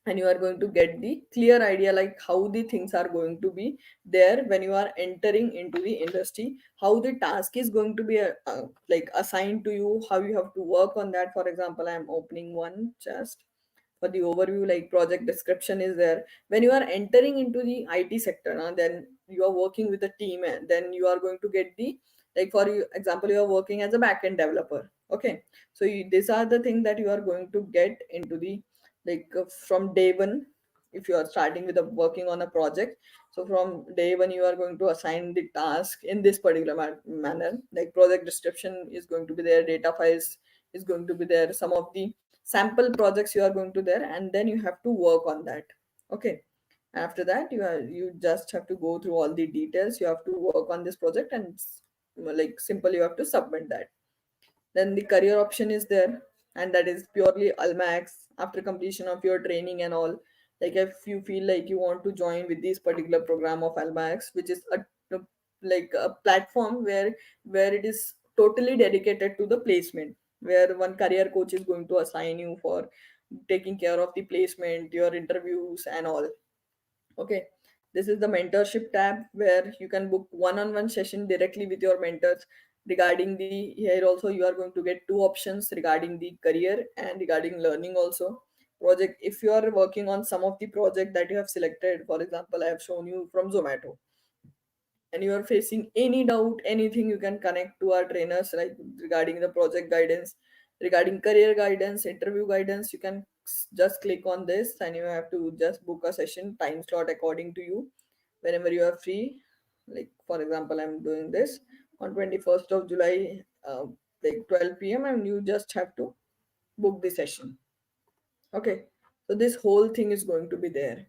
and you are going to get the clear idea like how the things are going to be there when you are entering into the industry, how the task is going to be like assigned to you, how you have to work on that. For example, I am opening one just for the overview. Like project description is there. When you are entering into the IT sector, then you are working with a team, and then you are going to get the, like for you example, you are working as a backend developer. Okay, so these are the things that you are going to get into the from day one. If you are starting with a working on a project, so from day one you are going to assign the task in this particular manner. Like project description is going to be there, data files is going to be there, some of the sample projects you are going to there, and then you have to work on that. Okay, after that you just have to go through all the details, you have to work on this project, and like simple, you have to submit that. Then the career option is there, and that is purely Almax after completion of your training and all. Like if you feel like you want to join with this particular program of Almax, which is like a platform where it is totally dedicated to the placement, where one career coach is going to assign you for taking care of the placement, your interviews and all. Okay, this is the mentorship tab, where you can book one-on-one session directly with your mentors regarding the, here also you are going to get two options regarding the career and regarding learning also. Project, if you are working on some of the project that you have selected, for example, I have shown you from Zomato, and you are facing any doubt, anything, you can connect to our trainers, like regarding the project guidance, regarding career guidance, interview guidance. You can just click on this, and you have to just book a session time slot according to you whenever you are free. Like for example, I'm doing this on 21st of July, like 12 p.m., and you just have to book the session. Okay, so this whole thing is going to be there.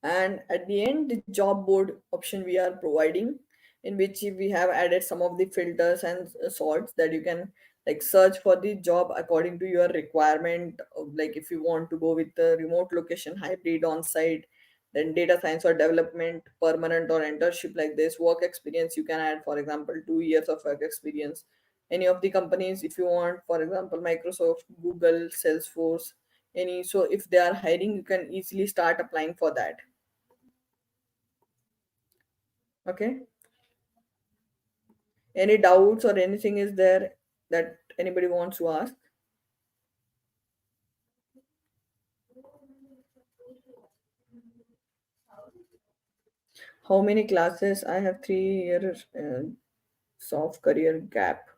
And at the end, the job board option we are providing, in which we have added some of the filters and sorts that you can like search for the job according to your requirement of, like if you want to go with the remote location, hybrid, on site, then data science or development, permanent or internship, like this. Work experience you can add, for example, 2 years of work experience. Any of the companies, if you want, for example, Microsoft, Google, Salesforce, any, so if they are hiring, you can easily start applying for that. Okay, any doubts or anything is there that anybody wants to ask? How many classes? I have 3 years. of career gap.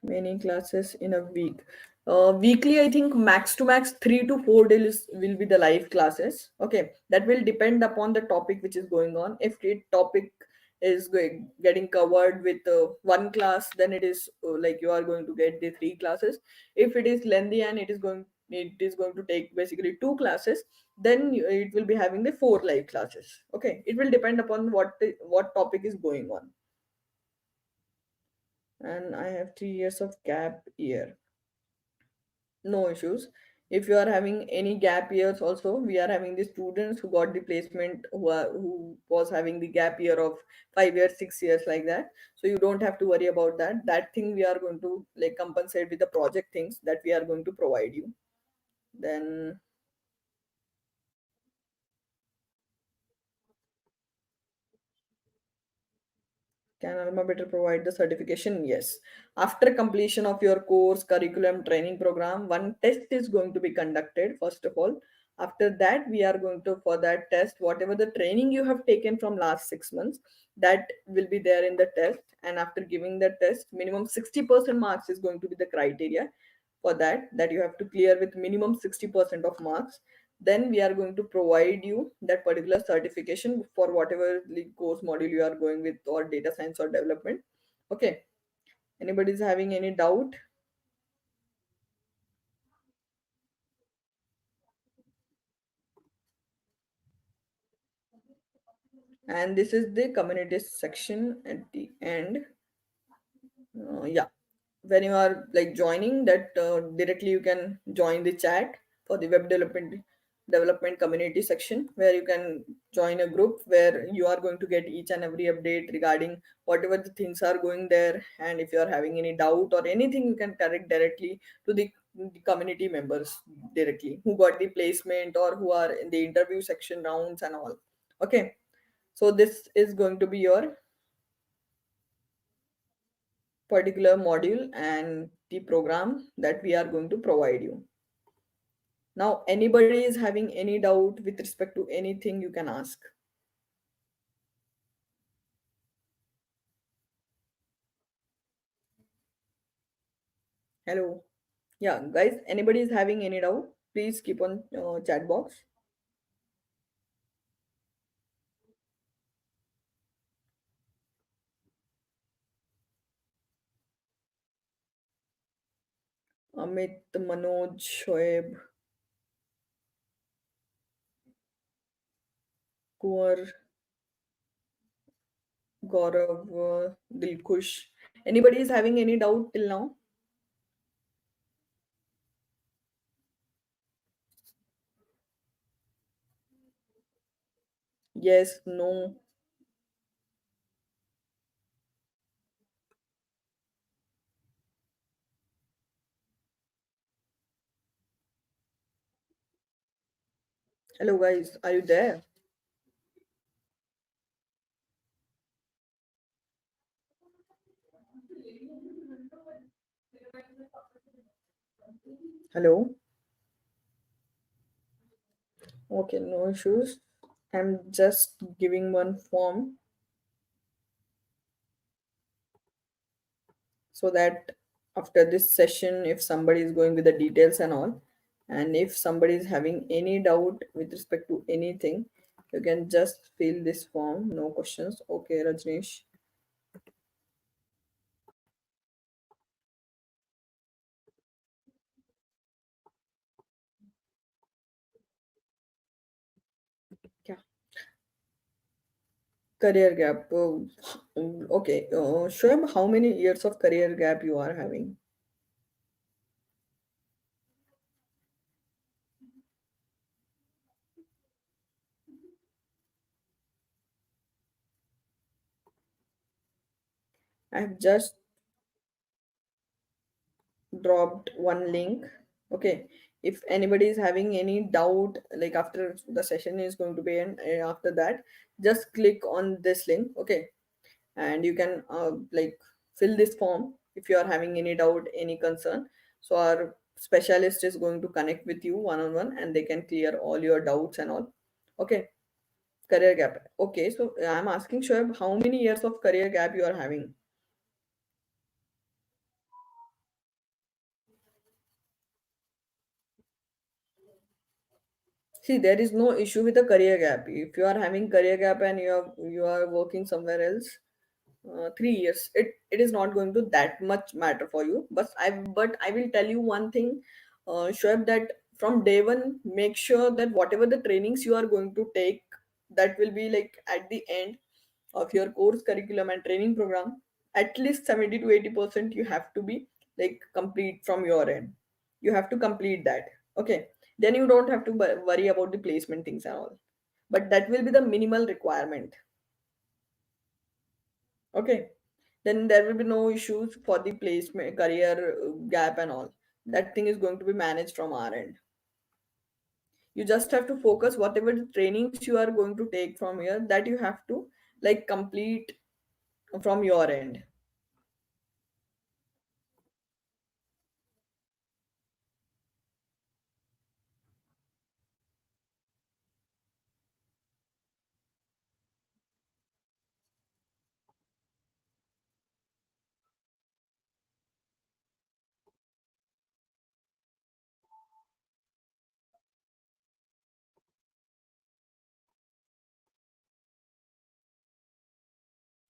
Many classes in a week. Weekly, I think max to max 3 to 4 days will be the live classes. Okay, that will depend upon the topic which is going on. If the topic is getting covered with one class, then it is like you are going to get the 3 classes. If it is lengthy and it is going to take basically 2 classes, then it will be having the 4 live classes. Okay, it will depend upon what topic is going on. And I have 3 years of gap year. No issues. If you are having any gap years also, we are having the students who got the placement who was having the gap year of 5 years, 6 years like that. So you don't have to worry about that. That thing we are going to like compensate with the project things that we are going to provide you. Then can Alma Better provide the certification? Yes. After completion of your course, curriculum, training program, one test is going to be conducted, first of all. After that, we are going to, for that test, whatever the training you have taken from last 6 months, that will be there in the test. And after giving the test, minimum 60% marks is going to be the criteria for that you have to clear with minimum 60% of marks. Then we are going to provide you that particular certification for whatever the course module you are going with, or data science or development. Okay, anybody is having any doubt? And this is the community section at the end. Yeah, when you are like joining that, directly you can join the chat for the web development community section, where you can join a group where you are going to get each and every update regarding whatever the things are going there. And if you are having any doubt or anything, you can correct directly to the community members directly who got the placement or who are in the interview section rounds and all. Okay, so this is going to be your particular module and the program that we are going to provide you. Now, anybody is having any doubt with respect to anything, you can ask. Hello. Yeah, guys, anybody is having any doubt, please keep on chat box. Amit, Manoj, Shoaib, Kuar, Gaurav, Dilkush. Anybody is having any doubt till now? Yes, no. Hello, guys, are you there? Hello. Okay, no issues. I'm just giving one form so that after this session, if somebody is going with the details and all, and if somebody is having any doubt with respect to anything, you can just fill this form, no questions. Okay, Rajneesh. Yeah. Career gap. Okay, Shoaib, how many years of career gap you are having? I have just dropped one link. Okay, if anybody is having any doubt, like after the session is going to be end, after that, just click on this link. Okay, and you can like fill this form if you are having any doubt, any concern. So our specialist is going to connect with you one on one, and they can clear all your doubts and all. Okay, Career gap. Okay, so I'm asking Shoaib, how many years of career gap you are having? See, there is no issue with a career gap. If you are having career gap and you are working somewhere else, 3 years, it is not going to that much matter for you. But I will tell you one thing, Shoaib, that from day one, make sure that whatever the trainings you are going to take, that will be like at the end of your course curriculum and training program, at least 70 to 80% you have to be like complete from your end. You have to complete that. Okay, then you don't have to worry about the placement things and all, but that will be the minimal requirement. Okay, then there will be no issues for the placement career gap and all. That thing is going to be managed from our end. You just have to focus whatever the trainings you are going to take from here, that you have to like complete from your end.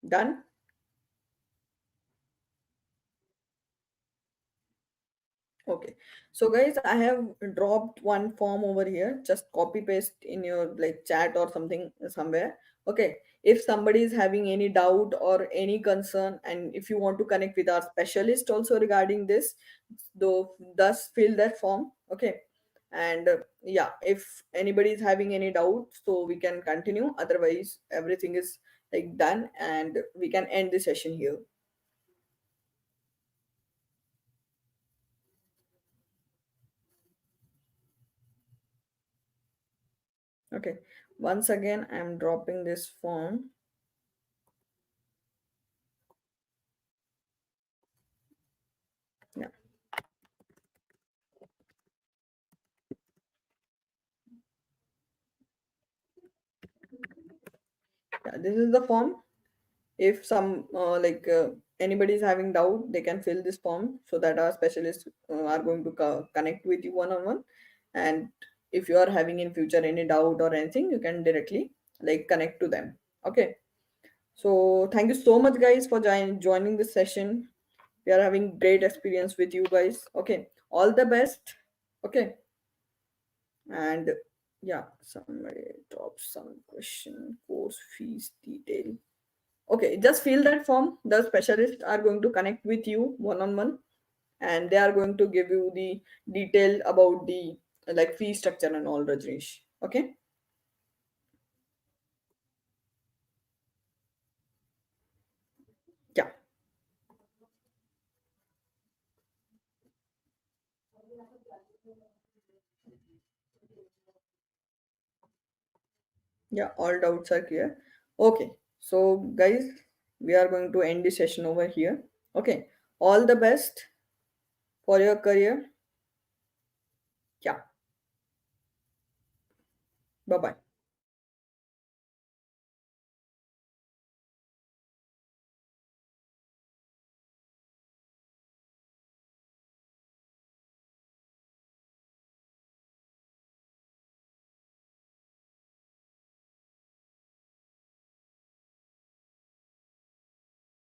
Done. Okay. So guys, I have dropped one form over here. Just copy paste in your like chat or something somewhere. Okay. If somebody is having any doubt or any concern, and if you want to connect with our specialist also regarding this, though thus fill that form. Okay. And yeah, if anybody is having any doubt, so we can continue. Otherwise, everything is like done and we can end the session here. Okay. Once again, I'm dropping this form. Yeah. Yeah, this is the form. If some anybody is having doubt, they can fill this form so that our specialists are going to connect with you one on one. And if you are having in future any doubt or anything, you can directly like connect to them. Okay. So thank you so much, guys, for joining this session. We are having great experience with you guys. Okay. All the best. Okay. And yeah, somebody drops some question, course fees detail. Okay, just fill that form. The specialists are going to connect with you one on one, and they are going to give you the detail about the like fee structure and all, Rajneesh. Okay. Yeah. Yeah, all doubts are clear. Okay, so guys, we are going to end the session over here. Okay, all the best for your career. Yeah, bye bye.